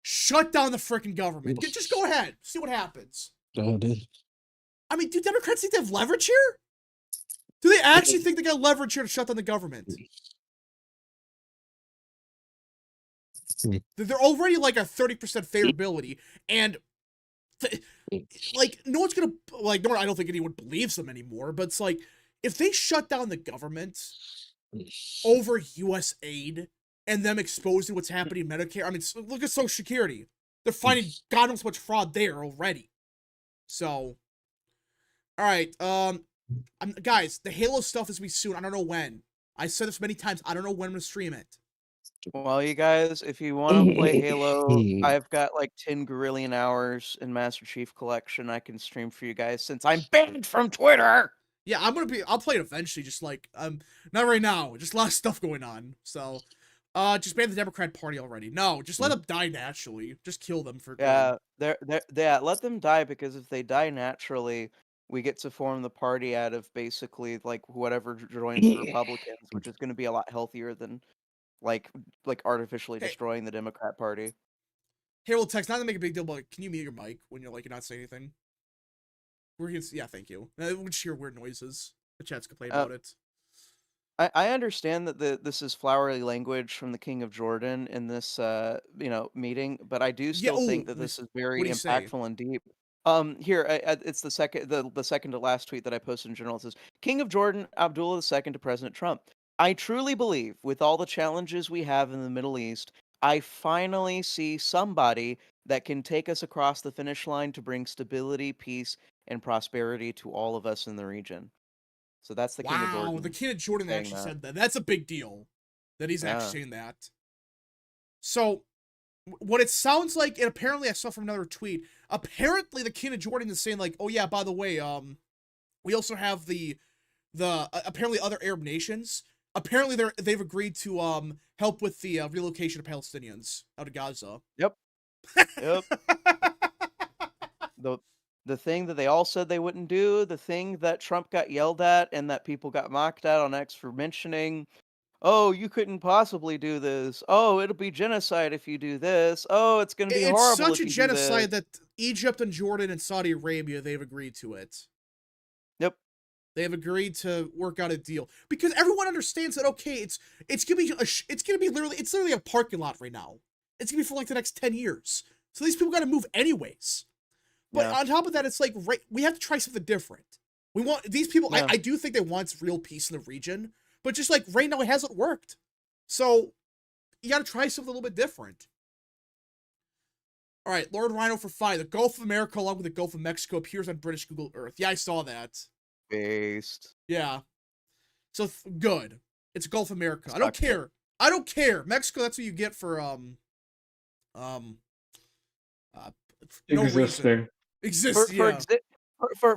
Speaker 1: Shut down the freaking government. Just go ahead. See what happens. I mean, do Democrats think they have leverage here? Do they actually think they got leverage here to shut down the government? They're already like a 30% favorability, and like no one's gonna like. I don't think anyone believes them anymore. But it's like if they shut down the government, over U.S. aid and them exposing what's happening in Medicare. I mean, look at Social Security. They're finding God knows how much fraud there already. So, all right, guys, the Halo stuff is gonna be soon. I don't know when. I said this many times. I don't know when I'm gonna stream it.
Speaker 3: Well, you guys, if you want to play Halo, I've got like 10 Gorillion hours in Master Chief Collection I can stream for you guys since I'm banned from Twitter.
Speaker 1: Yeah, I'll play it eventually, just like, not right now. Just a lot of stuff going on. So, just ban the Democrat Party already. No, just let them die naturally. Just kill them for good.
Speaker 3: Yeah, let them die, because if they die naturally, we get to form the party out of basically like whatever joins the Republicans, which is going to be a lot healthier than like artificially
Speaker 1: Hey.
Speaker 3: destroying the Democrat Party.
Speaker 1: Halo text, not to make a big deal, but can you mute your mic when you're not saying anything? Yeah, thank you. We'll just hear weird noises. The chat's complain about it.
Speaker 3: I understand that this is flowery language from the King of Jordan in this meeting, but I do still think that this is very impactful and deep. Here, it's the second to last tweet that I posted in general. It says, King of Jordan, Abdullah II to President Trump. I truly believe, with all the challenges we have in the Middle East, I finally see somebody that can take us across the finish line to bring stability, peace, and prosperity to all of us in the region. So that's the King of Jordan.
Speaker 1: Wow, the King of Jordan actually said that. That's a big deal that he's actually saying that. So, what it sounds like, and apparently I saw from another tweet, apparently the King of Jordan is saying like, oh yeah, by the way, we also have the apparently other Arab nations. Apparently they've agreed to help with the relocation of Palestinians out of Gaza.
Speaker 3: Yep. The thing that they all said they wouldn't do, the thing that Trump got yelled at and that people got mocked at on X for mentioning, oh, you couldn't possibly do this. Oh, it'll be genocide if you do this. Oh, it's going to be horrible.
Speaker 1: It's such a genocide that Egypt and Jordan and Saudi Arabia, they've agreed to it.
Speaker 3: Yep.
Speaker 1: They have agreed to work out a deal because everyone understands that. Okay, it's gonna be literally a parking lot right now. It's gonna be for like the next 10 years. So these people got to move anyways. But on top of that, it's like, we have to try something different. We want these people. I do think they want real peace in the region, but just like right now, it hasn't worked. So you got to try something a little bit different. All right, Lord Rhino for 5. The Gulf of America, along with the Gulf of Mexico, appears on British Google Earth. Yeah, I saw that.
Speaker 3: Based.
Speaker 1: Yeah. So good. It's Gulf of America. I don't care. I don't care. Mexico. That's what you get for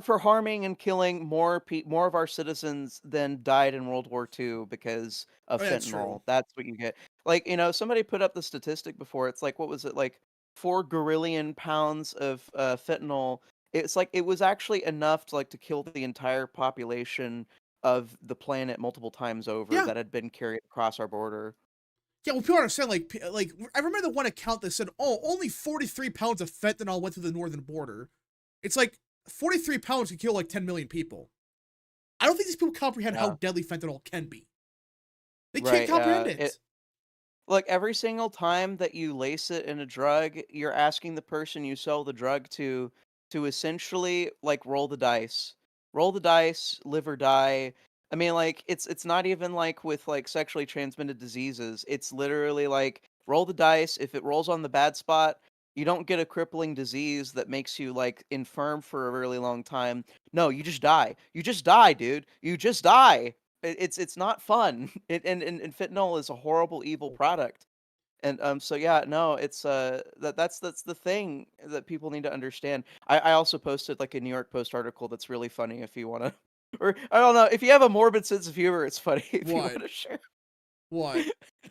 Speaker 3: for harming and killing more of our citizens than died in World War II because of fentanyl. That's what you get. Like, somebody put up the statistic before. It's like, what was it, like 4 gorillion pounds of fentanyl? It's like it was actually enough to kill the entire population of the planet multiple times over that had been carried across our border.
Speaker 1: Yeah, well, people understand, like I remember the one account that said, oh, only 43 pounds of fentanyl went through the northern border. It's like 43 pounds can kill like 10 million people. I don't think these people comprehend how deadly fentanyl can be. They can't comprehend it.
Speaker 3: Look, every single time that you lace it in a drug, you're asking the person you sell the drug to essentially roll the dice. Roll the dice, live or die. I mean, it's not even like with sexually transmitted diseases. It's literally like roll the dice. If it rolls on the bad spot, you don't get a crippling disease that makes you infirm for a really long time. No, you just die. You just die, dude. You just die. It's not fun. And fentanyl is a horrible, evil product. And so yeah, no, it's that's the thing that people need to understand. I also posted a New York Post article that's really funny if you want to, or I don't know, if you have a morbid sense of humor, it's funny if you want to share.
Speaker 1: What?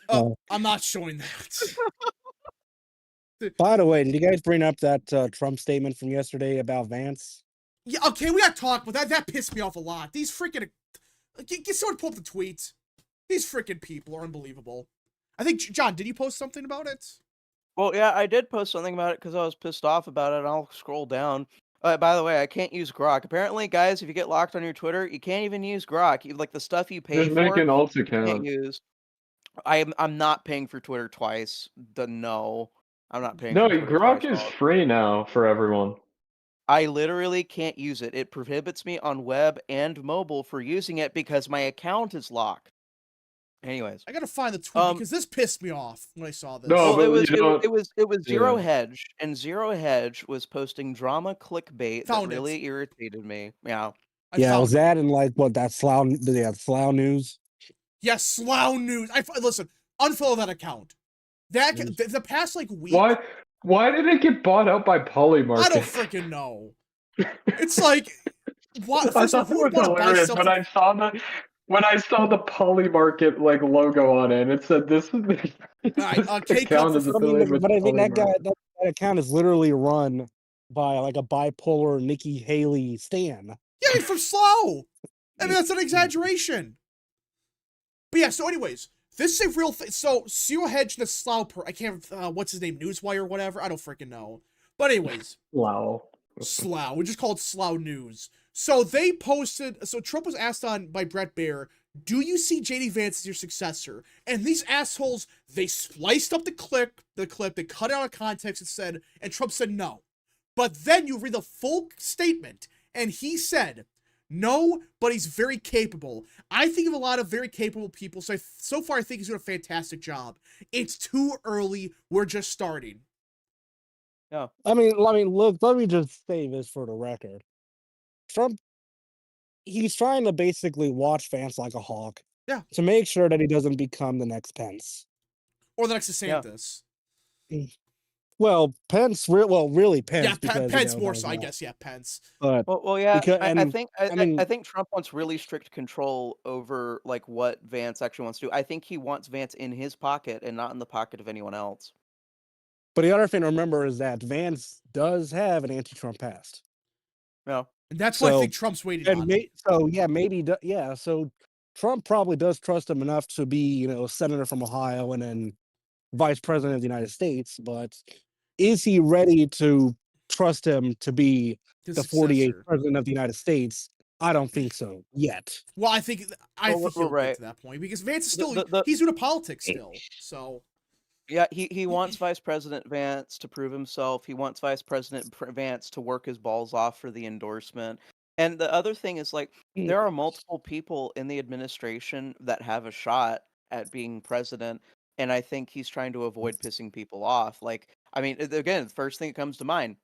Speaker 1: Oh, I'm not showing that.
Speaker 5: By the way, did you guys bring up that Trump statement from yesterday about Vance?
Speaker 1: Yeah, okay, we got to talk, but that pissed me off a lot. These freaking get someone to pull up the tweets. These freaking people are unbelievable. I think, John, did you post something about it?
Speaker 3: Well, yeah, I did post something about it because I was pissed off about it. I'll scroll down. By the way, I can't use Grok. Apparently, guys, if you get locked on your Twitter, you can't even use Grok. The stuff you pay for,
Speaker 2: make an alt
Speaker 3: you
Speaker 2: account.
Speaker 3: can't use. I'm not paying for Twitter twice. No, I'm not paying.
Speaker 2: No,
Speaker 3: for Twitter
Speaker 2: Grok
Speaker 3: twice,
Speaker 2: is free now for everyone.
Speaker 3: I literally can't use it. It prohibits me on web and mobile for using it because my account is locked. Anyways,
Speaker 1: I gotta find the tweet because this pissed me off when I saw this.
Speaker 2: No,
Speaker 3: well, it
Speaker 2: but
Speaker 3: was Zero
Speaker 2: yeah.
Speaker 3: Hedge, and Zero Hedge was posting drama clickbait that
Speaker 1: Found it.
Speaker 3: really irritated me. Yeah.
Speaker 5: Yeah, was
Speaker 1: found it.
Speaker 5: that in like what that Slough news?
Speaker 1: Yes, Slough News. Listen, unfollow that account. That the past like week.
Speaker 2: Why did it get bought out by Polymarket?
Speaker 1: I don't freaking know. It's like what?
Speaker 2: I
Speaker 1: First of all,
Speaker 2: thought
Speaker 1: who
Speaker 2: it
Speaker 1: would
Speaker 2: was
Speaker 1: want to buy
Speaker 2: hilarious
Speaker 1: something?
Speaker 2: when I saw the Polymarket like logo on it, and it said this is the account is affiliated with
Speaker 5: but I mean
Speaker 2: Polymarket.
Speaker 5: that account is literally run by like a bipolar Nikki Haley stan.
Speaker 1: Yeah, I mean, from Slough. I mean, that's an exaggeration. But yeah, so anyways, this is a real thing. So, Zero Hedge and the Slough, I can't, what's his name, Newswire or whatever? I don't freaking know. But anyways.
Speaker 2: Wow.
Speaker 1: Slough. We just call it Slough News. So they posted, so Trump was asked by Brett Baer, do you see JD Vance as your successor? And these assholes, they spliced up the clip, they cut it out of context and Trump said no. But then you read the full statement, and he said, no, but he's very capable. I think of a lot of very capable people, so far I think he's doing a fantastic job. It's too early, we're just starting.
Speaker 5: Yeah. I mean, look, let me just say this for the record. Trump, he's trying to basically watch Vance like a hawk.
Speaker 1: Yeah.
Speaker 5: To make sure that he doesn't become the next Pence.
Speaker 1: Or the next DeSantis.
Speaker 5: Yeah. Well, Pence, really Pence.
Speaker 1: Yeah,
Speaker 5: because,
Speaker 1: Pence more so, I guess, yeah, Pence.
Speaker 5: But,
Speaker 3: well, yeah,
Speaker 5: because,
Speaker 3: I think Trump wants really strict control over like what Vance actually wants to do. I think he wants Vance in his pocket and not in the pocket of anyone else.
Speaker 5: But the other thing to remember is that Vance does have an anti-Trump past.
Speaker 3: No,
Speaker 1: and that's what I think Trump's waiting on.
Speaker 5: So Trump probably does trust him enough to be, senator from Ohio and then vice president of the United States. But is he ready to trust him to be the 48th president of the United States? I don't think so yet.
Speaker 1: Well, I think he'll get to that point because Vance is still he's doing politics still. So
Speaker 3: yeah, he wants Vice President Vance to prove himself. He wants Vice President Vance to work his balls off for the endorsement. And the other thing is like there are multiple people in the administration that have a shot at being president. And I think he's trying to avoid pissing people off. Like, I mean, again, the first thing that comes to mind,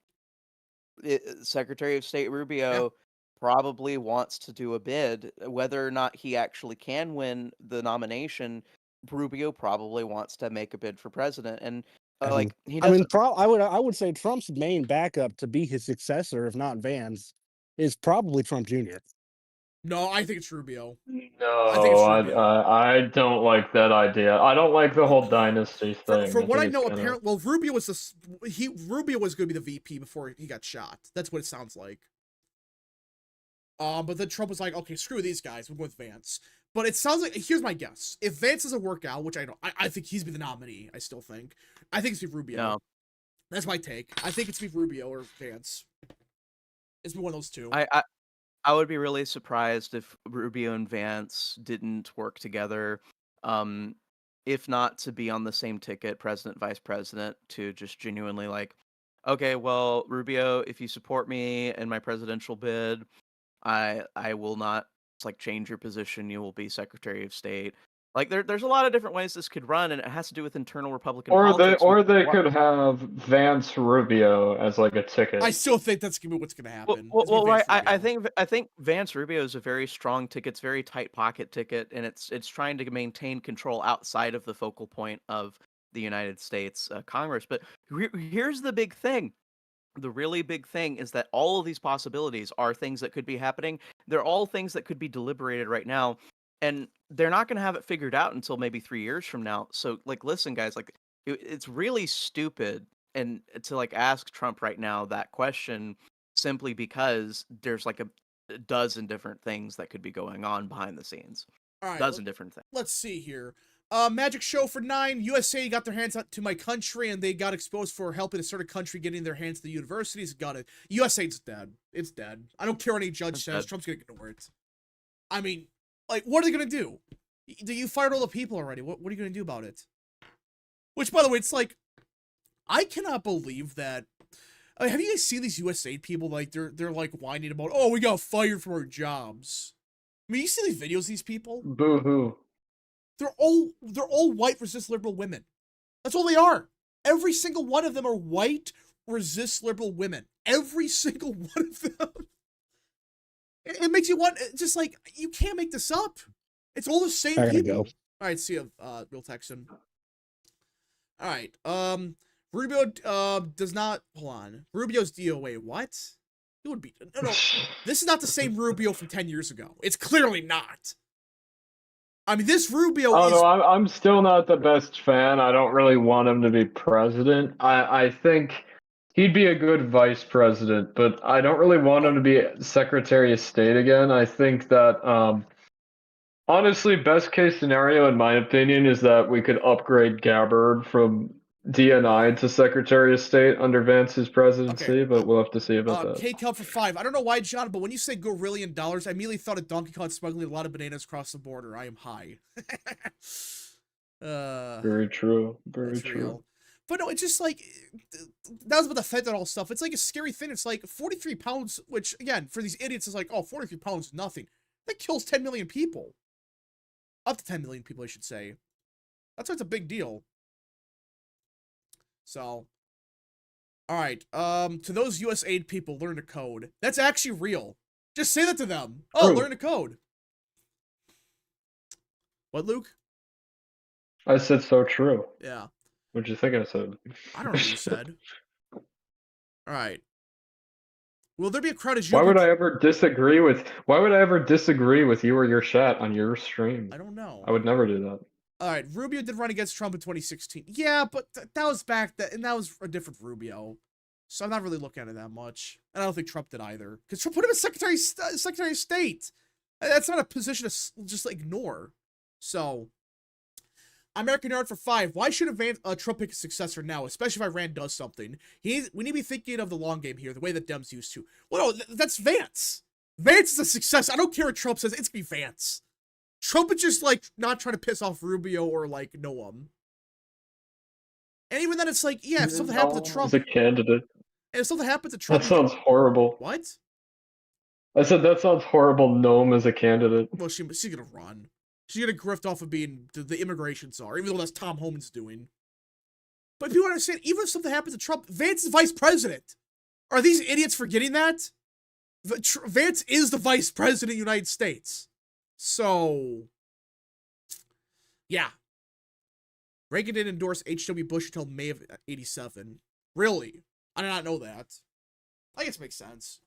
Speaker 3: Secretary of State Rubio probably wants to do a bid. Whether or not he actually can win the nomination, Rubio probably wants to make a bid for president. And like, he doesn't.
Speaker 5: I would say Trump's main backup to be his successor, if not Vance, is probably Trump Jr.
Speaker 1: No, I think it's Rubio.
Speaker 2: No, I don't like that idea. I don't like the whole dynasty thing.
Speaker 1: From what I know, apparently, well, Rubio was Rubio was going to be the VP before he got shot. That's what it sounds like. But then Trump was like, okay, screw these guys, we'll go with Vance. But it sounds like, here's my guess: if Vance doesn't work out, which I don't, I think he's be the nominee. I still think. I think it's be Rubio.
Speaker 3: No. That's
Speaker 1: my take. I think it's be Rubio or Vance. It's be one of those two.
Speaker 3: I would be really surprised if Rubio and Vance didn't work together. If not to be on the same ticket, president, vice president, to just genuinely like, okay, well, Rubio, if you support me in my presidential bid, I will not like change your position. You will be Secretary of State. Like there's a lot of different ways this could run, and it has to do with internal Republican politics.
Speaker 2: Or they could have Vance Rubio as like a ticket.
Speaker 1: I still think that's gonna be what's gonna happen.
Speaker 3: Well, right. I think Vance Rubio is a very strong ticket. It's a very tight pocket ticket, and it's trying to maintain control outside of the focal point of the United States Congress. But here's the big thing. The really big thing is that all of these possibilities are things that could be happening. They're all things that could be deliberated right now. And they're not going to have it figured out until maybe 3 years from now. So, like, listen, guys, like, it's really stupid and to like ask Trump right now that question simply because there's like a dozen different things that could be going on behind the scenes.
Speaker 1: All right,
Speaker 3: dozen different things.
Speaker 1: Let's see here. Magic Show for 9. USA got their hands out to my country, and they got exposed for helping a certain country getting their hands to the universities. Got it. USA's dead. It's dead. I don't care what any judge says. Trump's gonna get over it. I mean, like, what are they gonna do? You fired all the people already. What are you gonna do about it? Which, by the way, it's like, I cannot believe that. I mean, have you guys seen these USAID people? Like, they're like whining about, oh, we got fired from our jobs. I mean, you see these videos of these people?
Speaker 2: Boo-hoo.
Speaker 1: They're all white resist liberal women. That's all they are. Every single one of them are white resist liberal women. Every single one of them. It makes you want, just like, you can't make this up. It's all the same people.
Speaker 5: Go.
Speaker 1: All right, see you, Real Texan. All right, Rubio does not, hold on. Rubio's DOA, what? It would be, no. This is not the same Rubio from 10 years ago. It's clearly not. I mean, this Rubio
Speaker 6: I
Speaker 1: is...
Speaker 6: don't know, I'm still not the best fan. I don't really want him to be president. I think he'd be a good vice president, but I don't really want him to be Secretary of State again. I think that, honestly, best case scenario, in my opinion, is that we could upgrade Gabbard from DNI to Secretary of State under Vance's presidency, but we'll have to see about that.
Speaker 1: K-Cub for 5. I don't know why, John, but when you say $1 gorillion, I immediately thought of Donkey Kong smuggling a lot of bananas across the border. I am high.
Speaker 6: Very true. Very true.
Speaker 1: Real. But no, it's just like, that was about the fentanyl stuff. It's like a scary thing. It's like 43 pounds, which, again, for these idiots, is like, oh, 43 pounds is nothing. That kills 10 million people. Up to 10 million people, I should say. That's why it's a big deal. So, all right. To those US aid people, learn to code. That's actually real. Just say that to them. Oh, learn to code. What, Luke?
Speaker 6: I said so true.
Speaker 1: Yeah.
Speaker 6: What'd you think I said?
Speaker 1: I don't know what you said. All right. Will there be a crowd as
Speaker 6: Why would I ever disagree with you or your chat on your stream?
Speaker 1: I don't know.
Speaker 6: I would never do that.
Speaker 1: All right, Rubio did run against Trump in 2016. Yeah, but that was back then, and that was a different Rubio. So I'm not really looking at it that much. And I don't think Trump did either. Because Trump put him as Secretary of State. That's not a position to just ignore. So, American Yard for 5. Why should Trump pick a successor now, especially if Iran does something? We need to be thinking of the long game here, the way that Dems used to. Well, no, that's Vance. Vance is a success. I don't care what Trump says. It's going to be Vance. Trump is just, like, not trying to piss off Rubio or, like, Noam. And even then, it's like, yeah, if something happens to Trump...
Speaker 6: As a candidate.
Speaker 1: And if something happens to Trump...
Speaker 6: That sounds horrible.
Speaker 1: What?
Speaker 6: I said that sounds horrible, Noam as a candidate.
Speaker 1: Well, she's gonna run. She's gonna grift off of being the immigration czar, even though that's Tom Homan's doing. But people understand, even if something happens to Trump, Vance is vice president. Are these idiots forgetting that? Vance is the vice president of the United States. So, yeah. Reagan didn't endorse H.W. Bush until May of '87. Really? I did not know that. I guess it makes sense.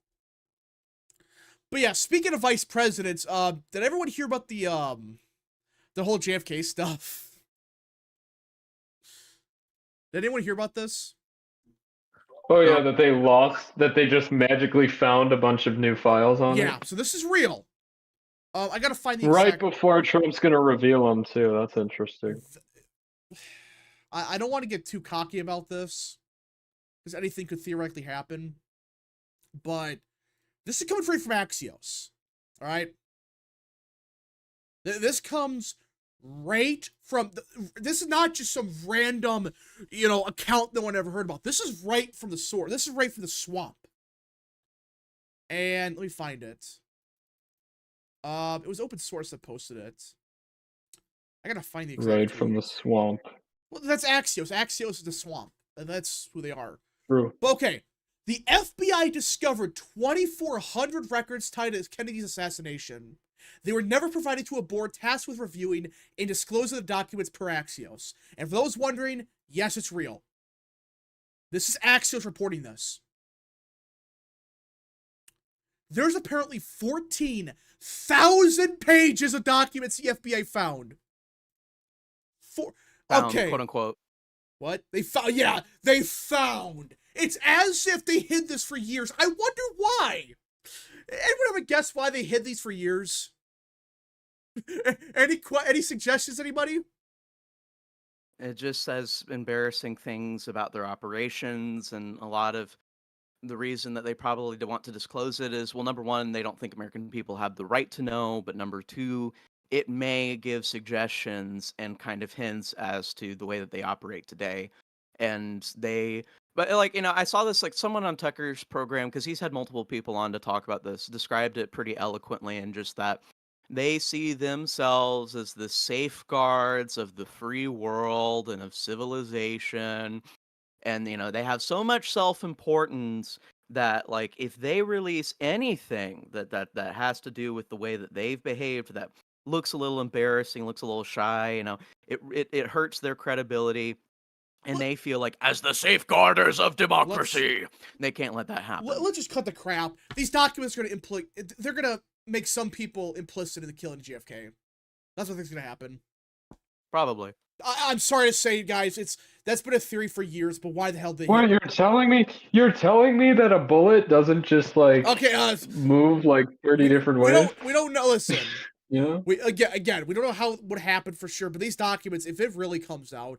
Speaker 1: But yeah, speaking of vice presidents, did everyone hear about the whole JFK stuff? Did anyone hear about this?
Speaker 6: Oh yeah, that they just magically found a bunch of new files on it.
Speaker 1: Yeah, so this is real. I gotta find the
Speaker 6: right before Trump's gonna reveal them too. That's interesting.
Speaker 1: I don't want to get too cocky about this, because anything could theoretically happen. But this is coming straight from Axios. All right. This comes right from this is not just some random, account no one ever heard about. This is right from the source. This is right from the swamp. And let me find it. It was open source that posted it. I gotta find the exact
Speaker 6: right
Speaker 1: tweet.
Speaker 6: From the swamp.
Speaker 1: Well, that's Axios. Axios is the swamp. And that's who they are.
Speaker 6: True.
Speaker 1: But okay. The FBI discovered 2,400 records tied to Kennedy's assassination. They were never provided to a board tasked with reviewing and disclosing the documents per Axios. And for those wondering, yes, it's real. This is Axios reporting this. There's apparently 14,000 pages of documents the FBI found. Okay.
Speaker 3: Quote unquote.
Speaker 1: What? They found, yeah, they found. It's as if they hid this for years. I wonder why. Anyone have a guess why they hid these for years? Any suggestions, anybody?
Speaker 3: It just says embarrassing things about their operations, and a lot of the reason that they probably don't want to disclose it is, well, number one, they don't think American people have the right to know, but number two, it may give suggestions and kind of hints as to the way that they operate today. And but I saw this, someone on Tucker's program, because he's had multiple people on to talk about this, described it pretty eloquently, and just that They see themselves as the safeguards of the free world and of civilization. And, they have so much self-importance that, like, if they release anything that has to do with the way that they've behaved that looks a little embarrassing, looks a little shy, it hurts their credibility. And they feel like, as the safeguarders of democracy, they can't let that happen.
Speaker 1: Let's just cut the crap. These documents are going to they're going to make some people implicit in the killing of JFK. That's what I think's going to happen.
Speaker 3: Probably.
Speaker 1: I'm sorry to say, guys, that's been a theory for years, but why the hell did
Speaker 6: What, you're telling me that a bullet doesn't just like move like 30 different ways?
Speaker 1: We don't know. Listen,
Speaker 6: we
Speaker 1: don't know how what happened for sure, but these documents, if it really comes out,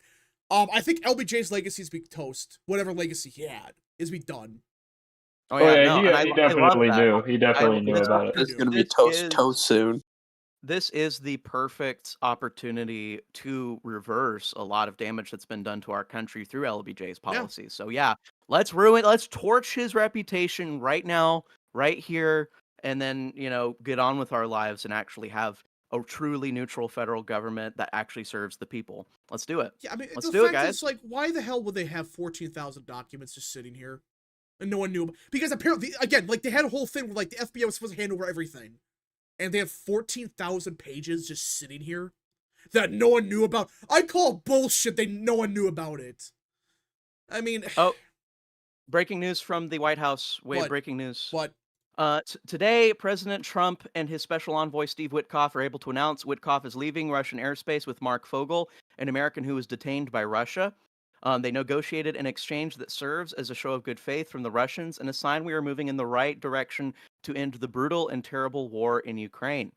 Speaker 1: I think LBJ's legacy is be toast. Whatever legacy he had is be done.
Speaker 6: Oh yeah, he definitely knew. He definitely knew about it.
Speaker 4: It's gonna be toast soon.
Speaker 3: This is the perfect opportunity to reverse a lot of damage that's been done to our country through LBJ's policies. So yeah, let's torch his reputation right now, right here, and then, get on with our lives and actually have a truly neutral federal government that actually serves the people. Let's do it.
Speaker 1: Yeah, I mean,
Speaker 3: let's do it, guys.
Speaker 1: It's like, why the hell would they have 14,000 documents just sitting here? And no one knew. Because apparently, again, like, they had a whole thing where, like, the FBI was supposed to hand over everything. And they have 14,000 pages just sitting here that no one knew about. I call bullshit no one knew about it. I mean...
Speaker 3: Oh, breaking news from the White House. Breaking news.
Speaker 1: What?
Speaker 3: Today, President Trump and his special envoy, Steve Witkoff, are able to announce Witkoff is leaving Russian airspace with Mark Fogel, an American who was detained by Russia. They negotiated an exchange that serves as a show of good faith from the Russians and a sign we are moving in the right direction to end the brutal and terrible war in Ukraine.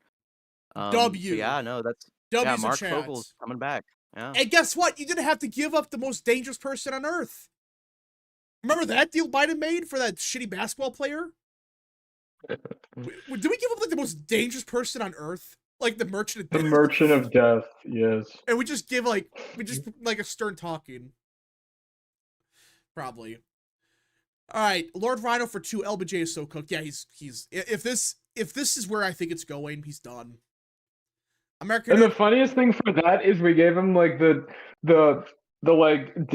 Speaker 1: W.
Speaker 3: So yeah, no, that's
Speaker 1: W's
Speaker 3: Mark Fogel's coming back. Yeah.
Speaker 1: And guess what? You didn't have to give up the most dangerous person on earth. Remember that deal Biden made for that shitty basketball player? Did we give up like the most dangerous person on earth? Like the merchant of death?
Speaker 6: The merchant of death, yes.
Speaker 1: And we just like a stern talking. Probably. All right, Lord Rhino for 2. LBJ is so cooked. Yeah, he's if this is where I think it's going, he's done. American.
Speaker 6: And the funniest thing for that is we gave him like the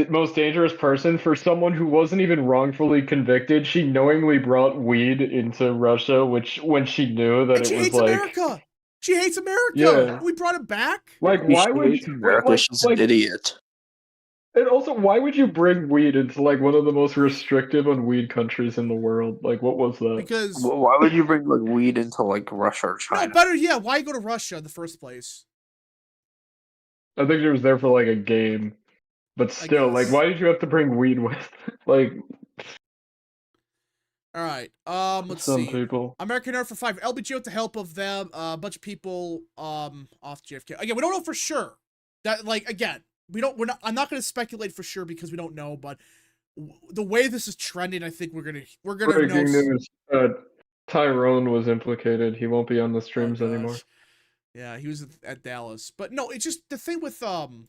Speaker 6: most dangerous person for someone who wasn't even wrongfully convicted. She knowingly brought weed into Russia, which when she knew that
Speaker 1: she
Speaker 6: it was
Speaker 1: hates
Speaker 6: like
Speaker 1: America. She hates America.
Speaker 6: Yeah.
Speaker 1: We brought it back.
Speaker 6: Like, why would
Speaker 4: she America? She's an idiot.
Speaker 6: And also, why would you bring weed into like one of the most restrictive on weed countries in the world? Like, what was that?
Speaker 1: Because
Speaker 4: why would you bring like weed into like Russia or China?
Speaker 1: No, better. Yeah, why go to Russia in the first place?
Speaker 6: I think it was there for like a game, but still, like, why did you have to bring weed with? Like,
Speaker 1: all right. Let's
Speaker 6: some
Speaker 1: see.
Speaker 6: people.
Speaker 1: American Air for 5. LBJ with the help of them. A bunch of people off JFK. Again, we don't know for sure. That like again. I'm not going to speculate for sure because we don't know, but the way this is trending, I think we're gonna
Speaker 6: Breaking news. Tyrone was implicated. He won't be on the streams anymore.
Speaker 1: Yeah, he was at Dallas. But no, it's just the thing with the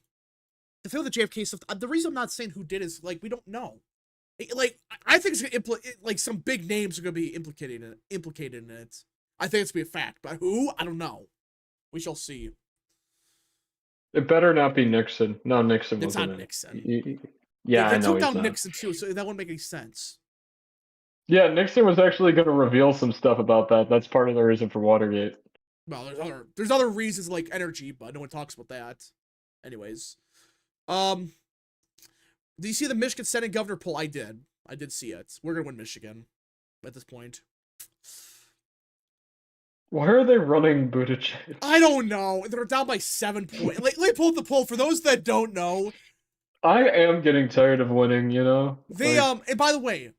Speaker 1: JFK stuff. The reason I'm not saying who did is like we don't know. Like I think it's gonna like some big names are gonna be implicated in it. I think it's gonna be a fact, but who? I don't know. We shall see.
Speaker 6: It better not be Nixon. No, Nixon wasn't.
Speaker 1: It's not Nixon.
Speaker 6: Yeah, I know.
Speaker 1: They took down Nixon too, so that wouldn't make any sense.
Speaker 6: Yeah, Nixon was actually going to reveal some stuff about that. That's part of the reason for Watergate.
Speaker 1: Well, there's other reasons like energy, but no one talks about that. Anyways, do you see the Michigan Senate governor poll? I did see it. We're gonna win Michigan at this point.
Speaker 6: Why are they running Buttigieg?
Speaker 1: I don't know. They're down by 7 points. Let me pull up the poll for those that don't know.
Speaker 6: I am getting tired of winning, you know?
Speaker 1: They, and by the way,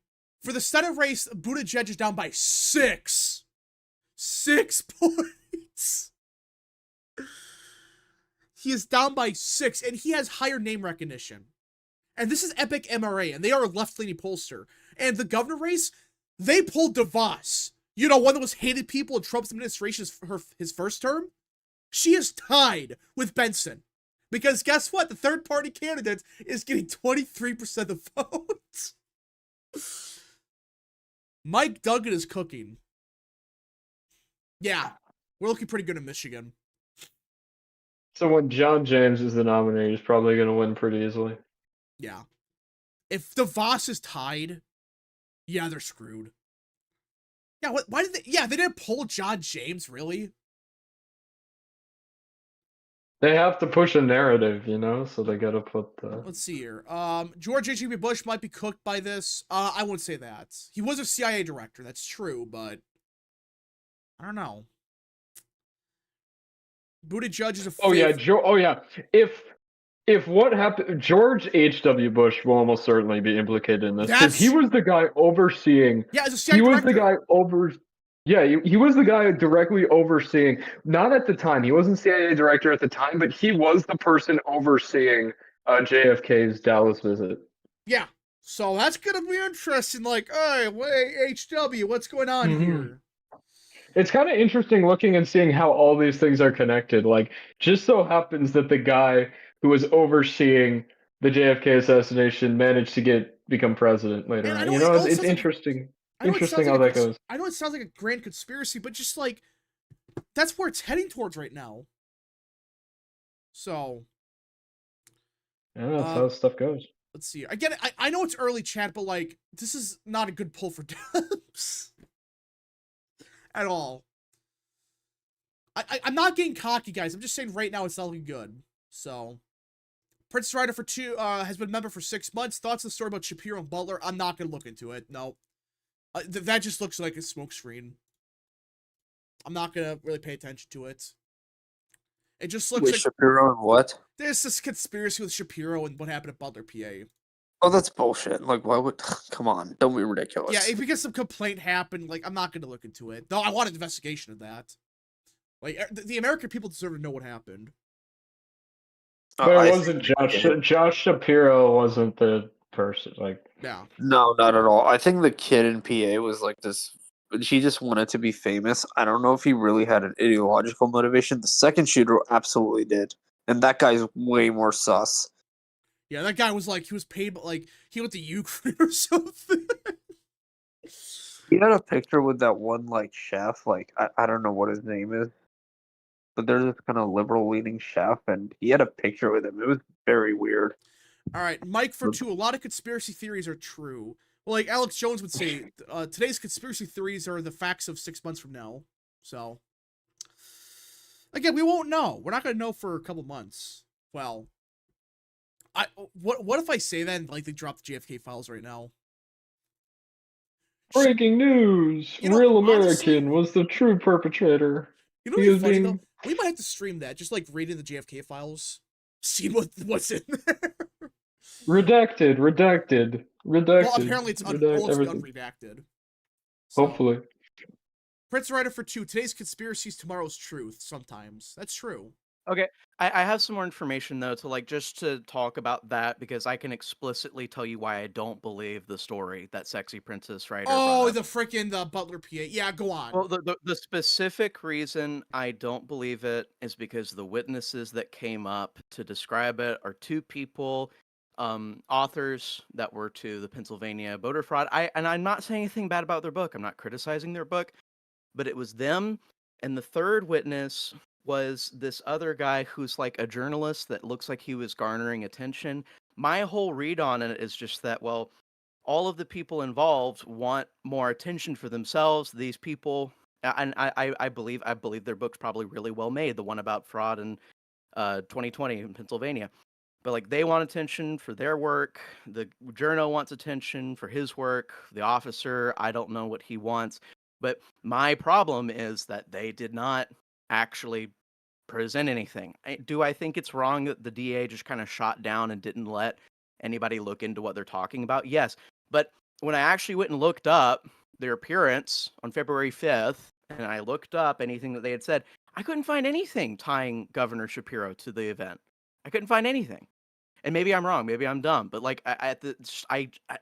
Speaker 1: for the Senate race, Buttigieg is down by 6. 6 points. He is down by 6, and he has higher name recognition. And this is Epic MRA, and they are a left-leaning pollster. And the governor race, they pulled DeVos. You know, one of the most hated people in Trump's administration is his first term. She is tied with Benson. Because guess what? The third-party candidate is getting 23% of the votes. Mike Duggan is cooking. Yeah. We're looking pretty good in Michigan.
Speaker 6: So when John James is the nominee, he's probably going to win pretty easily.
Speaker 1: Yeah. If DeVos is tied, yeah, they're screwed. Yeah, why did they? Yeah, they didn't pull John James, really?
Speaker 6: They have to push a narrative, you know, so they got to put the...
Speaker 1: Let's see here. George H.W. Bush might be cooked by this. I wouldn't say that. He was a CIA director, that's true, but I don't know. Buttigieg is a
Speaker 6: If what happened, George H.W. Bush will almost certainly be implicated in this because he was the guy overseeing.
Speaker 1: Yeah, as a CIA director.
Speaker 6: He was the guy he was the guy directly overseeing. Not at the time, he wasn't CIA director at the time, but he was the person overseeing JFK's Dallas visit.
Speaker 1: Yeah, so that's gonna be interesting. Like, hey, wait, HW, what's going on here?
Speaker 6: It's kind of interesting looking and seeing how all these things are connected. Like, just so happens that the guy who was overseeing the JFK assassination managed to become president later on. You know, it's interesting. Interesting how that goes.
Speaker 1: I know it sounds like a grand conspiracy, but just like that's where it's heading towards right now. So
Speaker 6: yeah, that's how stuff goes.
Speaker 1: Let's see. Again, I know it's early chat, but like this is not a good pull for Dubs at all. I'm not getting cocky, guys. I'm just saying right now it's not looking good. So Prince Rider for 2 has been a member for 6 months. Thoughts on the story about Shapiro and Butler? I'm not gonna look into it. No. That just looks like a smokescreen. I'm not gonna really pay attention to it. It just looks like
Speaker 4: Shapiro and what?
Speaker 1: There's this conspiracy with Shapiro and what happened at Butler PA.
Speaker 4: Oh, that's bullshit. Like, why would... Come on, don't be ridiculous.
Speaker 1: Yeah, if because some complaint happened, like, I'm not gonna look into it. Though I want an investigation of that. Like, the American people deserve to know what happened.
Speaker 6: But it wasn't Josh Shapiro wasn't the person, like...
Speaker 1: Yeah.
Speaker 4: No, not at all. I think the kid in PA was like this... He just wanted to be famous. I don't know if he really had an ideological motivation. The second shooter absolutely did. And that guy's way more sus.
Speaker 1: Yeah, that guy was like, he was paid, but like, he went to Ukraine or something.
Speaker 4: He had a picture with that one, like, chef. Like, I don't know what his name is. But there's this kind of liberal-leaning chef, and he had a picture with him. It was very weird.
Speaker 1: All right, Mike for 2. A lot of conspiracy theories are true. Well, like Alex Jones would say, today's conspiracy theories are the facts of 6 months from now. So, again, we won't know. We're not going to know for a couple months. Well, what if I say that, like, they dropped the JFK files right now?
Speaker 6: Breaking news! Real American was the true perpetrator.
Speaker 1: You know what's funny, though? We might have to stream that, just, like, reading the JFK files. See what's in there.
Speaker 6: Redacted.
Speaker 1: Well, apparently it's unredacted.
Speaker 6: So. Hopefully.
Speaker 1: Prince Rider for 2. Today's conspiracies, tomorrow's truth. Sometimes. That's true.
Speaker 3: Okay, I have some more information, though, to, like, just to talk about that, because I can explicitly tell you why I don't believe the story that Sexy Princess Rider
Speaker 1: the Butler PA. Yeah, go on.
Speaker 3: Well, the specific reason I don't believe it is because the witnesses that came up to describe it are 2 people, authors that were to the Pennsylvania voter fraud. And I'm not saying anything bad about their book. I'm not criticizing their book, but it was them. And the third witness was this other guy who's like a journalist that looks like he was garnering attention. My whole read on it is just that, well, all of the people involved want more attention for themselves. These people, and I believe their book's probably really well made, the one about fraud in 2020 in Pennsylvania. But like they want attention for their work. The journo wants attention for his work. The officer, I don't know what he wants. But my problem is that they did not actually present anything. Do I think it's wrong that the DA just kind of shot down and didn't let anybody look into what they're talking about? Yes. But when I actually went and looked up their appearance on February 5th, and I looked up anything that they had said, I couldn't find anything tying Governor Shapiro to the event. I couldn't find anything. And maybe I'm wrong. Maybe I'm dumb. But like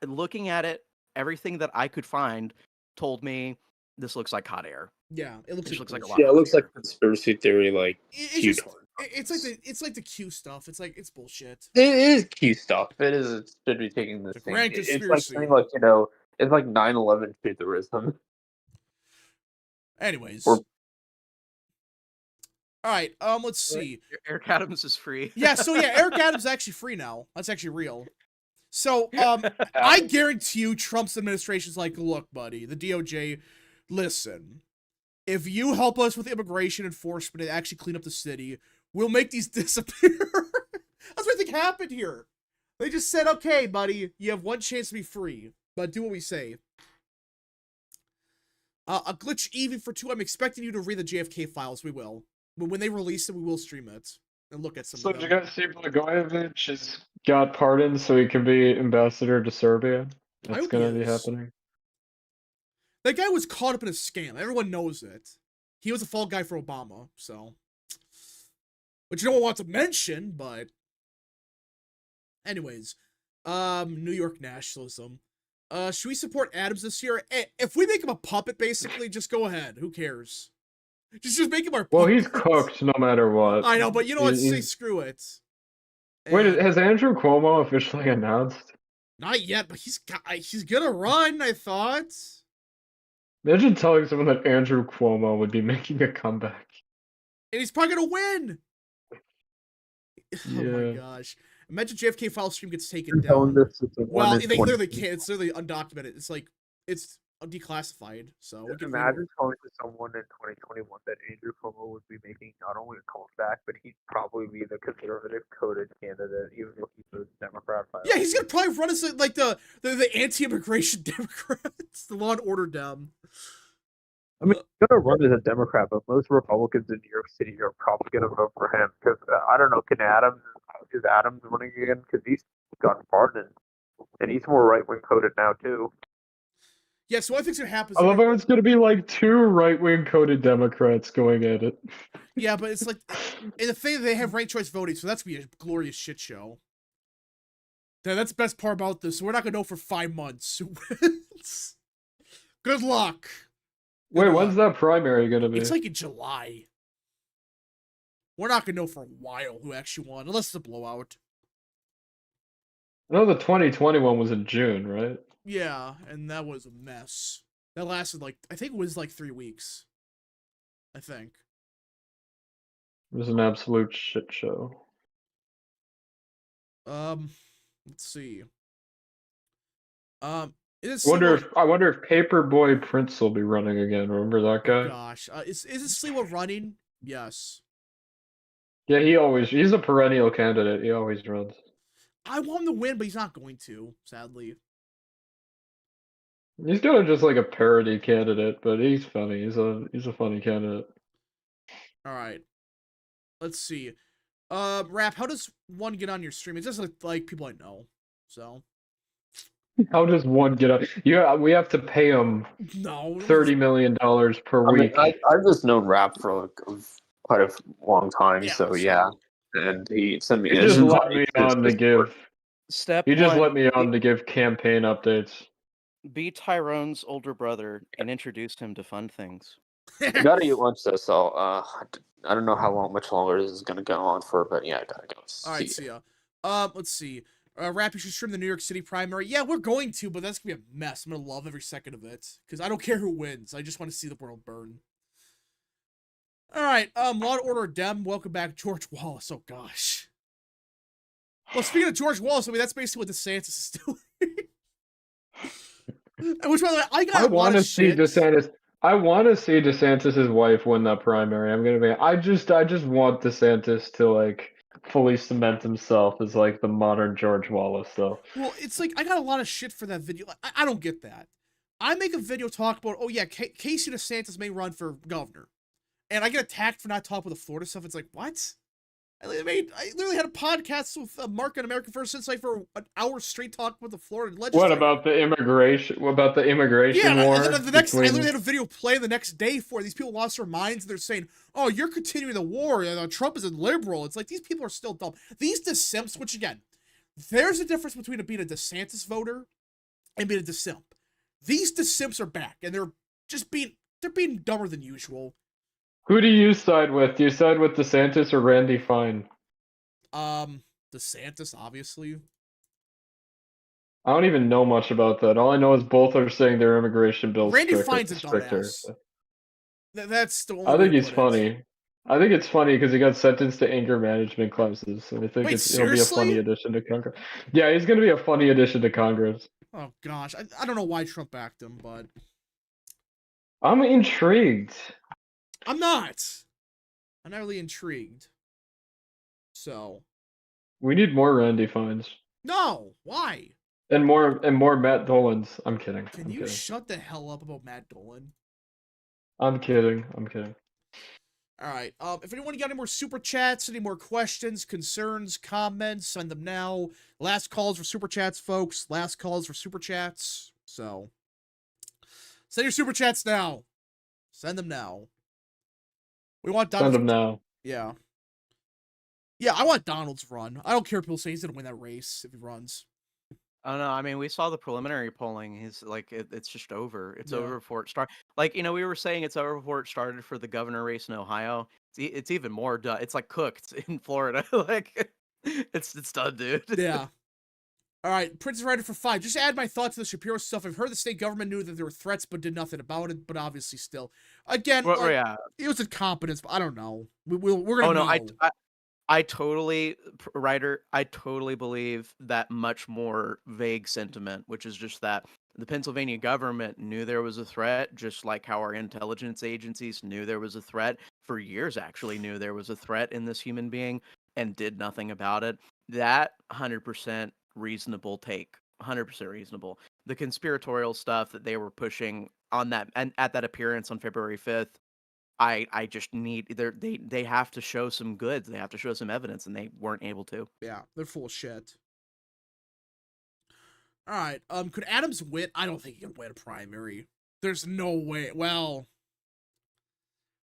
Speaker 3: looking at it, everything that I could find told me this looks like hot air.
Speaker 1: Yeah, it looks
Speaker 3: like a lot.
Speaker 4: Yeah, it looks like conspiracy theory, like
Speaker 1: it's like the Q stuff. It's like it's bullshit.
Speaker 4: It is Q stuff. It should be taking this thing. It's like saying, like, you know, it's like 9/11 futurism.
Speaker 1: Anyways, All right. Let's see.
Speaker 3: Eric Adams is free.
Speaker 1: Yeah. So yeah, Eric Adams is actually free now. That's actually real. So I guarantee you, Trump's administration's like, look, buddy, the DOJ, listen. If you help us with immigration enforcement and actually clean up the city, we'll make these disappear. That's what I think happened here. They just said, okay, buddy, you have one chance to be free, but do what we say. A glitch even for 2. I'm expecting you to read the JFK files. We will. But when they release it, we will stream it and look at some
Speaker 6: So
Speaker 1: of
Speaker 6: did
Speaker 1: them.
Speaker 6: you guys see Blagojevich has got pardoned so he can be ambassador to Serbia? That's gonna be happening.
Speaker 1: That guy was caught up in a scam. Everyone knows it. He was a fall guy for Obama, so. Which no one wants to mention, but. Anyways. New York nationalism. Should we support Adams this year? If we make him a puppet, basically, just go ahead. Who cares? Just make him our puppet.
Speaker 6: Well, he's cooked no matter what.
Speaker 1: I know, but you know what? Say screw it.
Speaker 6: Wait, has Andrew Cuomo officially announced?
Speaker 1: Not yet, but he's gonna run, I thought.
Speaker 6: Imagine telling someone that Andrew Cuomo would be making a comeback.
Speaker 1: And he's probably gonna win.
Speaker 6: Yeah.
Speaker 1: Oh my gosh. Imagine JFK file stream gets taken down. Well, they clearly can't. It's literally undocumented. It's like, it's declassified. So we can
Speaker 7: imagine telling to someone in 2021 that Andrew Cuomo would be making not only a comeback, but he'd probably be the conservative coded candidate, even if he's a Democrat.
Speaker 1: Yeah, he's gonna probably run as like the anti-immigration Democrats, the Law and Order Dem.
Speaker 7: I mean, he's gonna run as a Democrat, but most Republicans in New York City are probably gonna vote for him because I don't know. Is Adams running again? Because he's gotten pardoned, and he's more right-wing coded now too.
Speaker 1: Yeah, so what I think's gonna happen?
Speaker 6: I love how it's gonna be like 2 right-wing coded Democrats going at it.
Speaker 1: Yeah, but it's like, in the thing they have ranked choice voting, so that's gonna be a glorious shit show. That's the best part about this. So we're not gonna know for 5 months who wins. Good luck.
Speaker 6: Wait, when's that primary gonna be?
Speaker 1: It's like in July. We're not gonna know for a while who actually won, unless it's a blowout.
Speaker 6: I know the 2021 was in June, right?
Speaker 1: Yeah, and that was a mess. That lasted like, I think it was like 3 weeks. I think.
Speaker 6: It was an absolute shit show.
Speaker 1: Let's see.
Speaker 6: I wonder if Paperboy Prince will be running again. Remember that guy?
Speaker 1: Oh gosh, is it Sliwa running? Yes.
Speaker 6: Yeah, he's a perennial candidate. He always runs.
Speaker 1: I want him to win, but he's not going to, sadly.
Speaker 6: He's kind of just like a parody candidate, but he's funny. He's a funny candidate.
Speaker 1: All right. Let's see. Rap, how does one get on your stream? It's just like people I know. So.
Speaker 6: How does one get up? Yeah, we have to pay him $30 million per week.
Speaker 4: I've just known Rap for like quite a long time, so yeah. And he sent me.
Speaker 6: He just let me on to give.
Speaker 3: He
Speaker 6: just let me on to give campaign updates.
Speaker 3: Be Tyrone's older brother and introduce him to fun things.
Speaker 4: I gotta eat lunch though, so I don't know how much longer this is gonna go on for, but yeah, I gotta go.
Speaker 1: All right, see ya. Let's see. Rap, you should stream the New York City primary. Yeah, we're going to, but that's gonna be a mess. I'm gonna love every second of it because I don't care who wins. I just want to see the world burn. All right, Law and Order Dem. Welcome back, George Wallace. Oh gosh. Well, speaking of George Wallace, I mean that's basically what DeSantis is doing. Which, by the way, I want to see
Speaker 6: DeSantis. I want to see DeSantis' wife win that primary. I'm gonna be. I just want DeSantis to like fully cement himself as like the modern George Wallace, though.
Speaker 1: Well, it's like I got a lot of shit for that video. I don't get that. I make a video talk about, oh yeah, Casey DeSantis may run for governor, and I get attacked for not talking about the Florida stuff. It's like, what? I literally had a podcast with Mark on American First Insight for an hour straight talking about the Florida legislature.
Speaker 6: What about the immigration? What about the immigration war?
Speaker 1: Yeah, and then I literally had a video play the next day for these people lost their minds. And they're saying, "Oh, you're continuing the war. Trump is a liberal." It's like these people are still dumb. These DeSimps, which again, there's a difference between being a DeSantis voter and being a DeSimp. These DeSimps are back, and they're being dumber than usual.
Speaker 6: Who do you side with? Do you side with DeSantis or Randy Fine?
Speaker 1: DeSantis, obviously.
Speaker 6: I don't even know much about that. All I know is both are saying their immigration bills.
Speaker 1: Randy Fine's a dumbass. That's the only.
Speaker 6: I think he's funny. I think it's funny because he got sentenced to anger management classes, and I think
Speaker 1: Wait,
Speaker 6: it'll be a funny
Speaker 1: seriously?
Speaker 6: addition to Congress. Yeah, he's gonna be a funny addition to Congress.
Speaker 1: Oh gosh, I don't know why Trump backed him, but
Speaker 6: I'm intrigued.
Speaker 1: I'm not. I'm not really intrigued. So
Speaker 6: We need more Randy Fines
Speaker 1: no, why?
Speaker 6: and more Matt Dolans. I'm kidding.
Speaker 1: Can
Speaker 6: I'm
Speaker 1: you
Speaker 6: kidding.
Speaker 1: shut the hell up about Matt Dolan?
Speaker 6: I'm kidding. I'm kidding.
Speaker 1: All right. If anyone got any more super chats, any more questions, concerns, comments, send them now. Last calls for super chats, folks. Last calls for super chats. So send your super chats now. Send them now. We want Donald.
Speaker 6: Send him now.
Speaker 1: Yeah. Yeah, I want Donald to run. I don't care if people say he's gonna win that race if he runs.
Speaker 3: I don't know. I mean, we saw the preliminary polling. He's like, it's just over. It's
Speaker 1: Yeah.
Speaker 3: over before it started. Like, we were saying it's over before it started for the governor race in Ohio. It's even more done. It's like cooked in Florida. Like, it's done, dude.
Speaker 1: Yeah. All right, Prince is Writer for 5. Just add my thoughts to the Shapiro stuff. I've heard the state government knew that there were threats but did nothing about it, but obviously still. Again,
Speaker 3: Well,
Speaker 1: like,
Speaker 3: yeah.
Speaker 1: it was incompetence, but I don't know. We're gonna
Speaker 3: Oh no,
Speaker 1: know.
Speaker 3: I totally, Ryder, I totally believe that much more vague sentiment, which is just that the Pennsylvania government knew there was a threat, just like how our intelligence agencies knew there was a threat, for years actually knew there was a threat in this human being and did nothing about it. That 100% reasonable take. 100% reasonable. The conspiratorial stuff that they were pushing on that and at that appearance on February 5th, I just need they have to show some goods. They have to show some evidence, and they weren't able to.
Speaker 1: Yeah, they're full of shit. All right. Could Adams win? I don't think he can win a primary. There's no way. Well,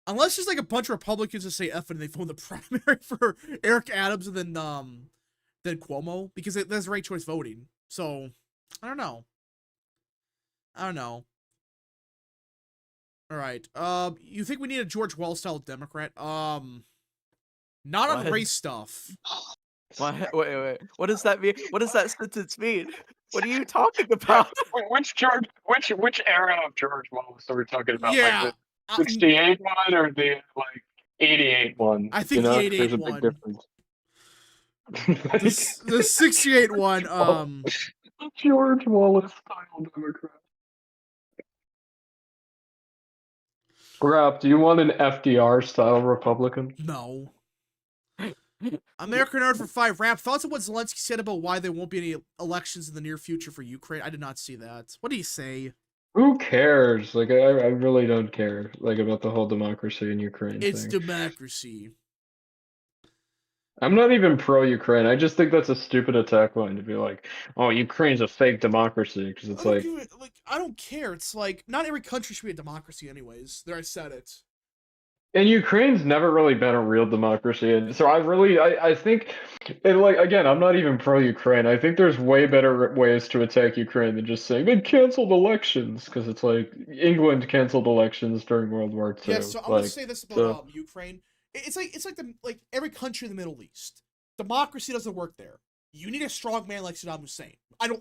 Speaker 1: unless there's like a bunch of Republicans that say F and they phone the primary for Eric Adams and then Cuomo, because that's ranked choice voting. So I don't know. All right. You think we need a George Wells style Democrat? Not on
Speaker 3: What?
Speaker 1: race stuff.
Speaker 3: What? Wait. What does that mean? What does that sentence mean? What are you talking about?
Speaker 6: Which era of George Wallace are we talking about?
Speaker 1: Yeah.
Speaker 6: Like the 68 one or the 88 one?
Speaker 1: I think the 88
Speaker 6: there's a
Speaker 1: one.
Speaker 6: big difference.
Speaker 1: The 68 one.
Speaker 6: George Wallace style Democrat. Rap, do you want an FDR style Republican?
Speaker 1: No. American Nerd for 5. Rap, thoughts on what Zelensky said about why there won't be any elections in the near future for Ukraine? I did not see that. What did he say?
Speaker 6: Who cares? Like, I really don't care, like, about the whole democracy in Ukraine
Speaker 1: It's
Speaker 6: thing.
Speaker 1: democracy.
Speaker 6: I'm not even pro-Ukraine. I just think that's a stupid attack line to be like, oh, Ukraine's a fake democracy, because it's like...
Speaker 1: I don't care. It's like, not every country should be a democracy anyways. There, I said it.
Speaker 6: And Ukraine's never really been a real democracy, and so I think, and like, again, I'm not even pro-Ukraine. I think there's way better ways to attack Ukraine than just saying they canceled elections, because it's like England canceled elections during World War II.
Speaker 1: Yeah, so I'm gonna say this about Ukraine. It's like every country in the Middle East. Democracy doesn't work there. You need a strong man like Saddam Hussein.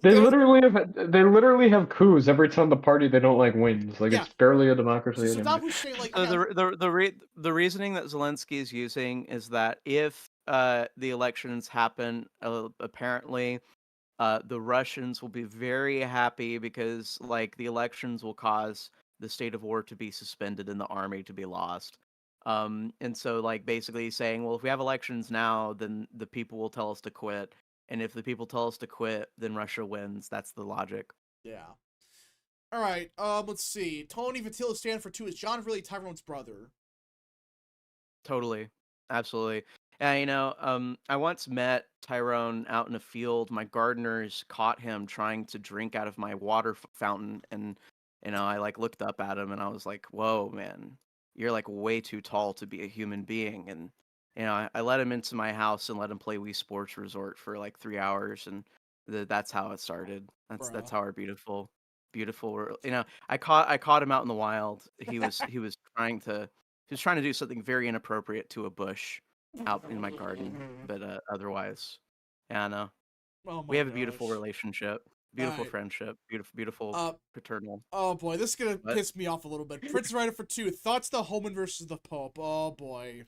Speaker 6: They literally have coups every time the party they don't like wins. Like, it's barely a democracy.
Speaker 1: So Saddam Hussein, like,
Speaker 3: the reasoning that Zelensky is using is that if the elections happen, apparently, the Russians will be very happy because like the elections will cause the state of war to be suspended and the army to be lost. And so like basically saying, well, if we have elections now, then the people will tell us to quit. And if the people tell us to quit, then Russia wins. That's the logic.
Speaker 1: Yeah. All right. Let's see. Tony Vatila stand for 2. Is John really Tyrone's brother?
Speaker 3: Totally. Absolutely. And, I once met Tyrone out in a field. My gardeners caught him trying to drink out of my water fountain. And, I like looked up at him and I was like, whoa, man, you're like way too tall to be a human being. And, I let him into my house and let him play Wii Sports Resort for like 3 hours. And that's how it started. That's how our beautiful, I caught him out in the wild. He was trying to do something very inappropriate to a bush out in my garden, but otherwise, yeah, we have a beautiful relationship, beautiful friendship, beautiful paternal.
Speaker 1: Oh boy, this is gonna piss me off a little bit. Prince Writer for 2. Thoughts to Homan versus the Pope. Oh boy.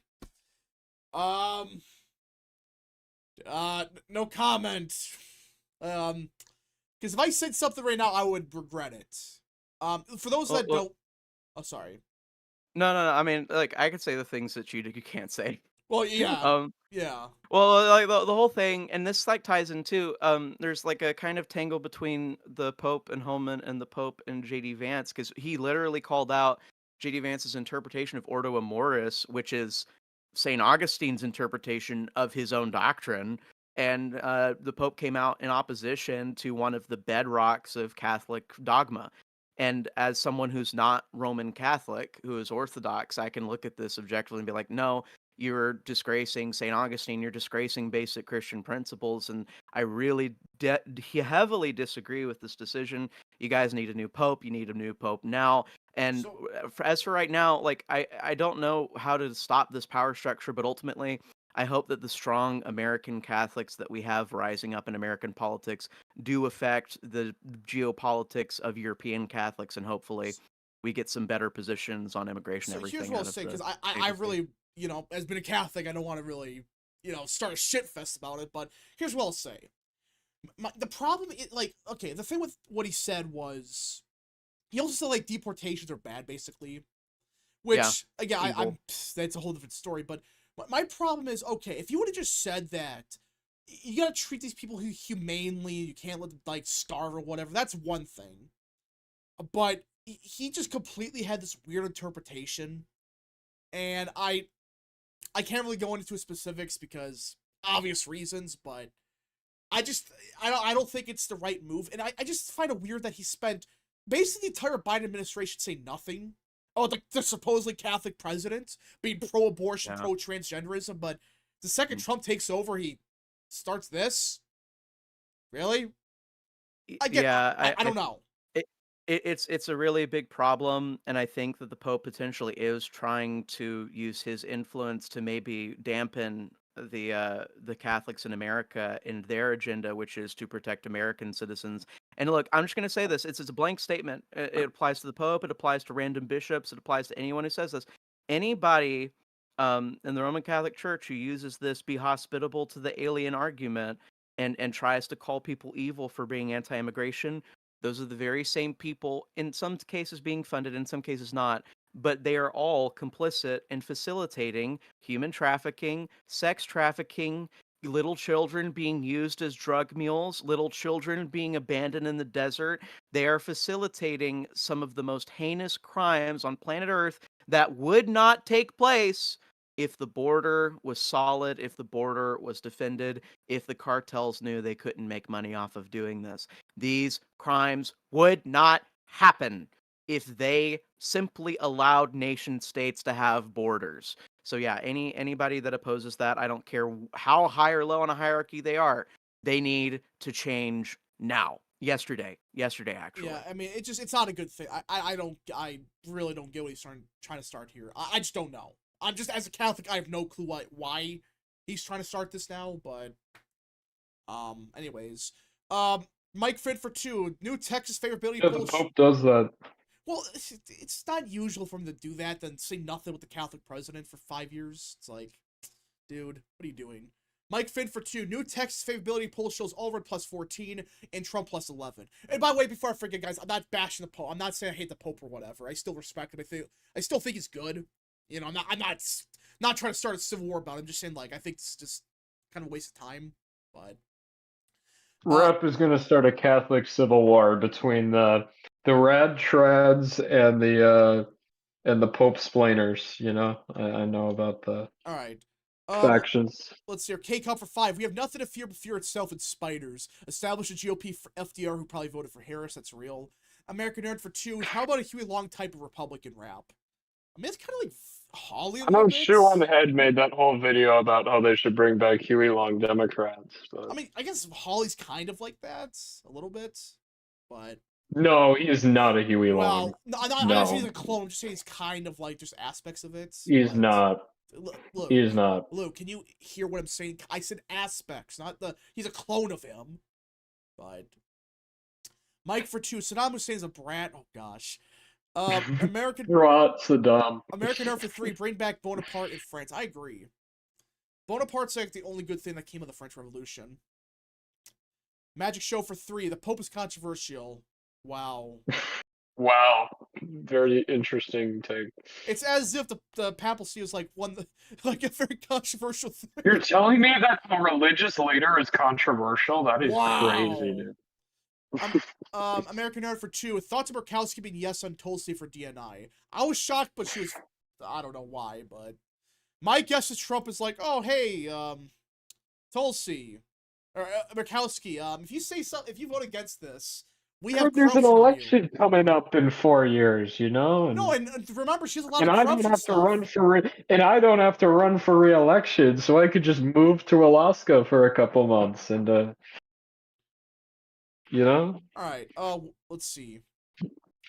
Speaker 1: No comment. Because if I said something right now, I would regret it. For those that don't, oh, sorry.
Speaker 3: No. I mean, like, I could say the things that you can't say.
Speaker 1: Well, yeah, yeah.
Speaker 3: Well, like the whole thing, and this like ties into there's like a kind of tangle between the Pope and Holman and the Pope and JD Vance, because he literally called out JD Vance's interpretation of Ordo Amoris, which is St. Augustine's interpretation of his own doctrine. And the Pope came out in opposition to one of the bedrocks of Catholic dogma. And as someone who's not Roman Catholic, who is Orthodox, I can look at this objectively and be like, no, you're disgracing St. Augustine, you're disgracing basic Christian principles. And I really heavily disagree with this decision. You guys need a new Pope. You need a new Pope now. And as for right now, like, I don't know how to stop this power structure, but ultimately, I hope that the strong American Catholics that we have rising up in American politics do affect the geopolitics of European Catholics, and hopefully we get some better positions on immigration.
Speaker 1: So
Speaker 3: everything.
Speaker 1: Here's what I'll say, because I really, you know, as being a Catholic, I don't want to really, you know, start a shit fest about it, but here's what I'll say. The problem is, like, okay, the thing with what he said was, he also said, like, deportations are bad, basically. Which, again, that's a whole different story, but my problem is, okay, if you would have just said that, you gotta treat these people humanely, you can't let them, like, starve or whatever, that's one thing. But he just completely had this weird interpretation, and I can't really go into specifics because obvious reasons, but I don't think it's the right move, and I just find it weird that he spent basically the entire Biden administration saying nothing. Oh, the supposedly Catholic president being pro-abortion, pro-transgenderism, but the second Trump takes over, he starts this? Really? I don't know.
Speaker 3: It's a really big problem, and I think that the Pope potentially is trying to use his influence to maybe dampen the Catholics in America in their agenda, which is to protect American citizens. And look, I'm just going to say this: it's a blank statement. It applies to the Pope. It applies to random bishops. It applies to anyone who says this. Anybody in the Roman Catholic Church who uses this "be hospitable to the alien" argument and tries to call people evil for being anti-immigration, those are the very same people, in some cases being funded, in some cases not, but they are all complicit in facilitating human trafficking, sex trafficking, little children being used as drug mules, little children being abandoned in the desert. They are facilitating some of the most heinous crimes on planet Earth that would not take place if the border was solid, if the border was defended, if the cartels knew they couldn't make money off of doing this. These crimes would not happen if they simply allowed nation states to have borders. So yeah, anybody that opposes that, I don't care how high or low on a hierarchy they are, they need to change now. Yesterday actually.
Speaker 1: Yeah, I mean, it's not a good thing. I really don't get what he's trying to start here. I just don't know. I'm just, as a Catholic, I have no clue why he's trying to start this now, but anyways, Mike Finn for 2, new Texas favorability
Speaker 6: poll. The Pope does that.
Speaker 1: Well, it's not usual for him to do that, then say nothing with the Catholic president for 5 years. It's like, dude, what are you doing? Mike Finn for 2, new Texas favorability poll shows Allred plus 14 and Trump plus 11. And by the way, before I forget, guys, I'm not bashing the Pope. I'm not saying I hate the Pope or whatever. I still respect him. I still think he's good. You know, I'm not trying to start a civil war about it. I'm just saying, like, I think it's just kind of a waste of time. But
Speaker 6: Rep is going to start a Catholic civil war between the rad trads and the Pope splainers. You know, I know about the
Speaker 1: all right
Speaker 6: factions.
Speaker 1: Let's see here. K-Cup for 5. We have nothing to fear but fear itself and spiders. Establish a GOP for FDR who probably voted for Harris. That's real. American Nerd for 2. How about a Huey Long type of Republican rap? I mean, it's kind of like Holly.
Speaker 6: I know Shoe on the Head made that whole video about how they should bring back Huey Long Democrats. But...
Speaker 1: I mean, I guess Holly's kind of like that a little bit, but
Speaker 6: no, he is not a Huey Long.
Speaker 1: Well, I'm not saying he's a clone. I'm just saying he's kind of like just aspects of it.
Speaker 6: He's not.
Speaker 1: Luke,
Speaker 6: he is not.
Speaker 1: Luke, can you hear what I'm saying? I said aspects, not he's a clone of him. But Mike for 2. Saddam Hussein's a brat. Oh gosh. American
Speaker 6: Saddam.
Speaker 1: American Nerd for 3. Bring back Bonaparte in France. I agree. Bonaparte's like the only good thing that came of the French Revolution. Magic show for 3. The Pope is controversial. Wow.
Speaker 6: Wow. Very interesting take.
Speaker 1: It's as if the papacy was like like a very controversial thing.
Speaker 6: You're telling me that a religious leader is controversial? That is crazy, dude.
Speaker 1: American Nerd for 2. Thoughts of Murkowski being yes on Tulsi for DNI. I was shocked, but she was. I don't know why, but my guess is Trump is like, oh hey, Tulsi or Murkowski. If you say something, if you vote against this, we have.
Speaker 6: There's an election coming up in 4 years, you know. And,
Speaker 1: no, and remember, she has a lot
Speaker 6: of
Speaker 1: corruption
Speaker 6: I don't have
Speaker 1: stuff.
Speaker 6: to run for and I don't have to run for re-election, so I could just move to Alaska for a couple months and you know.
Speaker 1: All right. Let's see.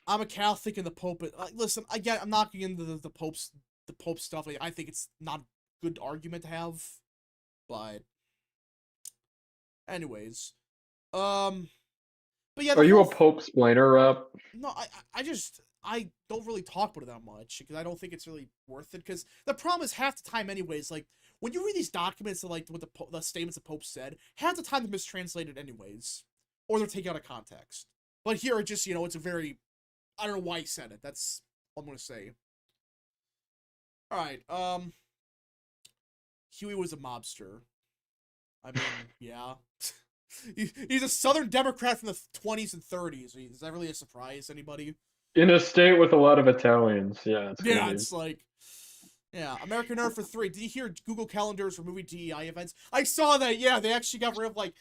Speaker 1: I'm a Catholic and the Pope. Listen, again, I'm not getting into the Pope stuff. I think it's not a good argument to have, but anyways, but yeah.
Speaker 6: Are you a Pope-splainer, Rob?
Speaker 1: No, I don't really talk about it that much because I don't think it's really worth it. Because the problem is half the time, anyways, like when you read these documents, like what the statements the Pope said, half the time they're mistranslated, anyways, or they're taken out of context. But here, it just it's a very, I don't know why he said it. That's all I'm gonna say. All right, Huey was a mobster. I mean, yeah. He's a Southern Democrat from the 20s and 30s. Is that really a surprise to anybody?
Speaker 6: In a state with a lot of Italians, yeah.
Speaker 1: It's like, yeah. American Nerd for 3. Did you hear Google Calendar is removing DEI events? I saw that. Yeah, they actually got rid of like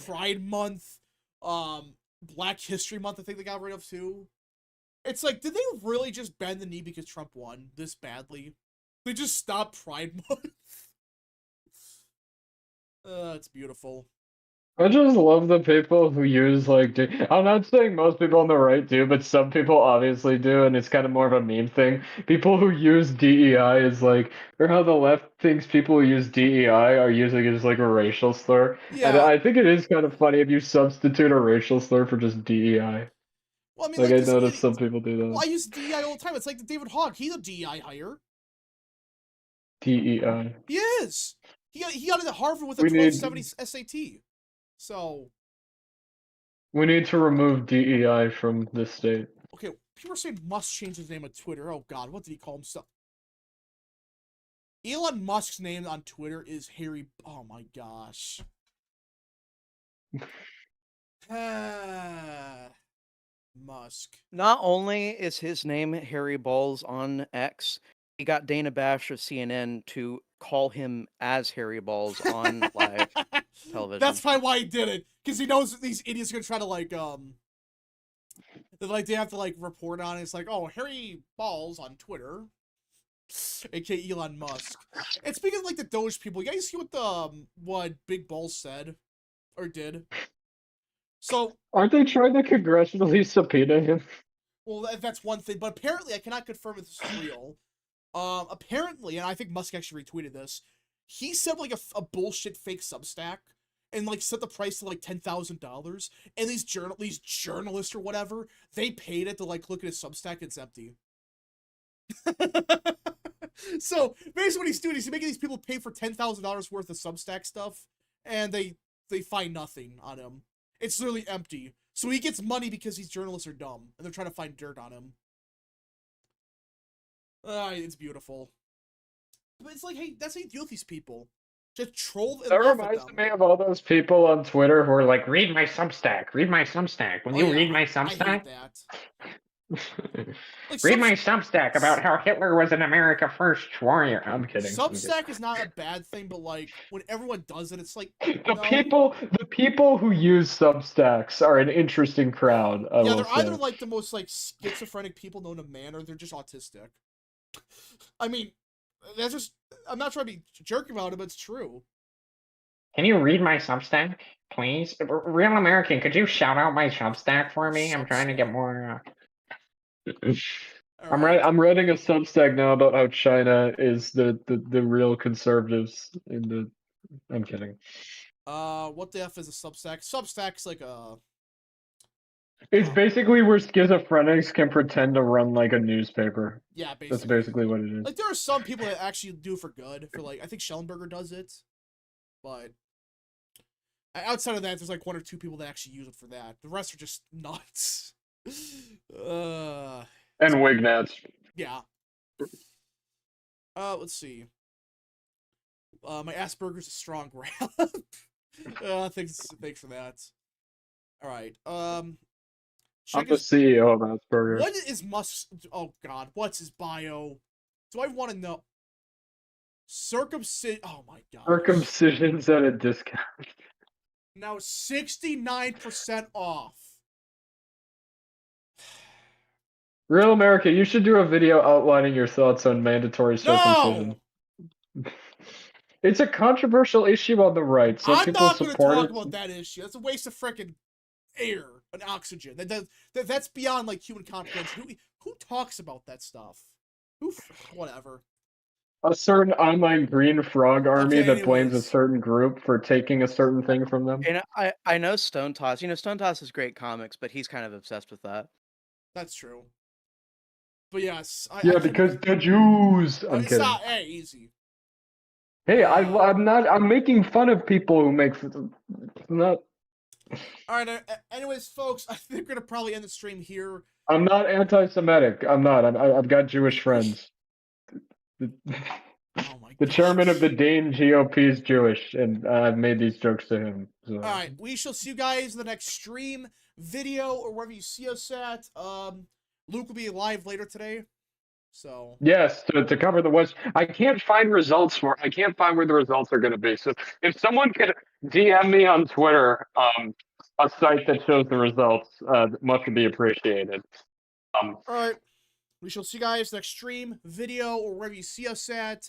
Speaker 1: Pride Month, Black History Month. I think they got rid of too. It's like, did they really just bend the knee because Trump won this badly? They just stopped Pride Month. It's beautiful.
Speaker 6: I just love the people who use like. I'm not saying most people on the right do, but some people obviously do, and it's kind of more of a meme thing. People who use DEI is like, or how the left thinks people who use DEI are using it as like a racial slur.
Speaker 1: Yeah.
Speaker 6: And I think it is kind of funny if you substitute a racial slur for just DEI.
Speaker 1: Well, I mean,
Speaker 6: like I noticed some people do that.
Speaker 1: Well, I use DEI all the time. It's like the David Hogg. He's a DEI hire.
Speaker 6: DEI.
Speaker 1: He is. He got into Harvard with a 1270 SAT. So.
Speaker 6: We need to remove DEI from this state.
Speaker 1: Okay, people are saying Musk changed his name on Twitter. Oh God, what did he call himself? Elon Musk's name on Twitter is Harry. Oh my gosh. Musk.
Speaker 3: Not only is his name Harry Balls on X, he got Dana Bash of CNN to call him as Harry Balls on live television.
Speaker 1: That's probably why he did it, because he knows these idiots are gonna try to they have to like report on it. It's like, oh, Harry Balls on Twitter, aka Elon Musk. And speaking of like the Doge people, you guys see what Big Balls said or did? So
Speaker 6: aren't they trying to congressionally subpoena him?
Speaker 1: Well, that's one thing, but apparently I cannot confirm if this is real. Apparently, and I think Musk actually retweeted this, he set like a bullshit fake Substack and like set the price to like $10,000, and these journalists or whatever, they paid it to like look at his Substack and it's empty. So basically what he's doing is he's making these people pay for $10,000 worth of Substack stuff, and they find nothing on him. It's literally empty. So he gets money because these journalists are dumb, and they're trying to find dirt on him. It's beautiful. But it's like, hey, that's how you deal with these people. Just troll and
Speaker 6: that
Speaker 1: laugh
Speaker 6: reminds
Speaker 1: at them.
Speaker 6: me of all those people on Twitter who are like, read my Substack, read my Substack. When you read my Substack?
Speaker 1: I hate that.
Speaker 6: Read my Substack about how Hitler was an America First warrior. I'm kidding.
Speaker 1: Substack is not a bad thing, but like when everyone does it, it's like
Speaker 6: the people who use Substacks are an interesting crowd.
Speaker 1: Yeah, they're either like the most like schizophrenic people known to man, or they're just autistic. I mean, that's just, I'm not trying to be jerky about it, but it's true.
Speaker 6: Can you read my Substack, please? Real American, could you shout out my Substack for me? I'm trying to get more. I'm writing a Substack now about how China is the real conservatives in the. I'm kidding.
Speaker 1: What the F is a Substack? Substack's like a.
Speaker 6: It's basically where schizophrenics can pretend to run like a newspaper.
Speaker 1: Yeah, basically.
Speaker 6: That's basically what it is.
Speaker 1: Like, there are some people that actually do for good. For like, I think Schellenberger does it, but outside of that, there's like 1 or 2 people that actually use it for that. The rest are just nuts.
Speaker 6: And Wignats.
Speaker 1: Yeah. Let's see. My Asperger's a strong grab. Thanks for that. All right.
Speaker 6: I'm the CEO of Asperger's.
Speaker 1: What is Musk's? Oh God, what's his bio? Do I want to know? Circumcision. Oh my God.
Speaker 6: Circumcisions at a discount.
Speaker 1: Now 69% off.
Speaker 6: Real America, you should do a video outlining your thoughts on mandatory circumcision.
Speaker 1: No!
Speaker 6: It's a controversial issue on the right. Some
Speaker 1: I'm
Speaker 6: people
Speaker 1: not going to
Speaker 6: support
Speaker 1: talk
Speaker 6: it.
Speaker 1: about that issue. That's a waste of freaking air and oxygen. That's beyond like human comprehension. Who talks about that stuff? Whatever.
Speaker 6: A certain online green frog army
Speaker 1: Okay,
Speaker 6: that blames a
Speaker 1: anyways.
Speaker 6: certain group for taking a certain thing from them.
Speaker 3: And I know Stone Toss. You know, Stone Toss has great comics, but he's kind of obsessed with that.
Speaker 1: That's true. But yes,
Speaker 6: because the Jews. I'm kidding.
Speaker 1: Not, hey, easy.
Speaker 6: Hey, I'm not. I'm making fun of people who make. Not.
Speaker 1: All right. Anyways, folks, I think we're gonna probably end the stream here.
Speaker 6: I'm not anti-Semitic. I'm not. I've got Jewish friends.
Speaker 1: Oh my
Speaker 6: The chairman of the Dane GOP is Jewish, and I've made these jokes to him. So.
Speaker 1: All right, we shall see you guys in the next stream, video, or wherever you see us at. Luke will be live later today. So
Speaker 6: yes, to cover the West. I can't find results for. I can't find where the results are going to be. So if someone could DM me on Twitter, a site that shows the results, much would be appreciated.
Speaker 1: all right, we shall see you guys next stream, video, or wherever you see us at.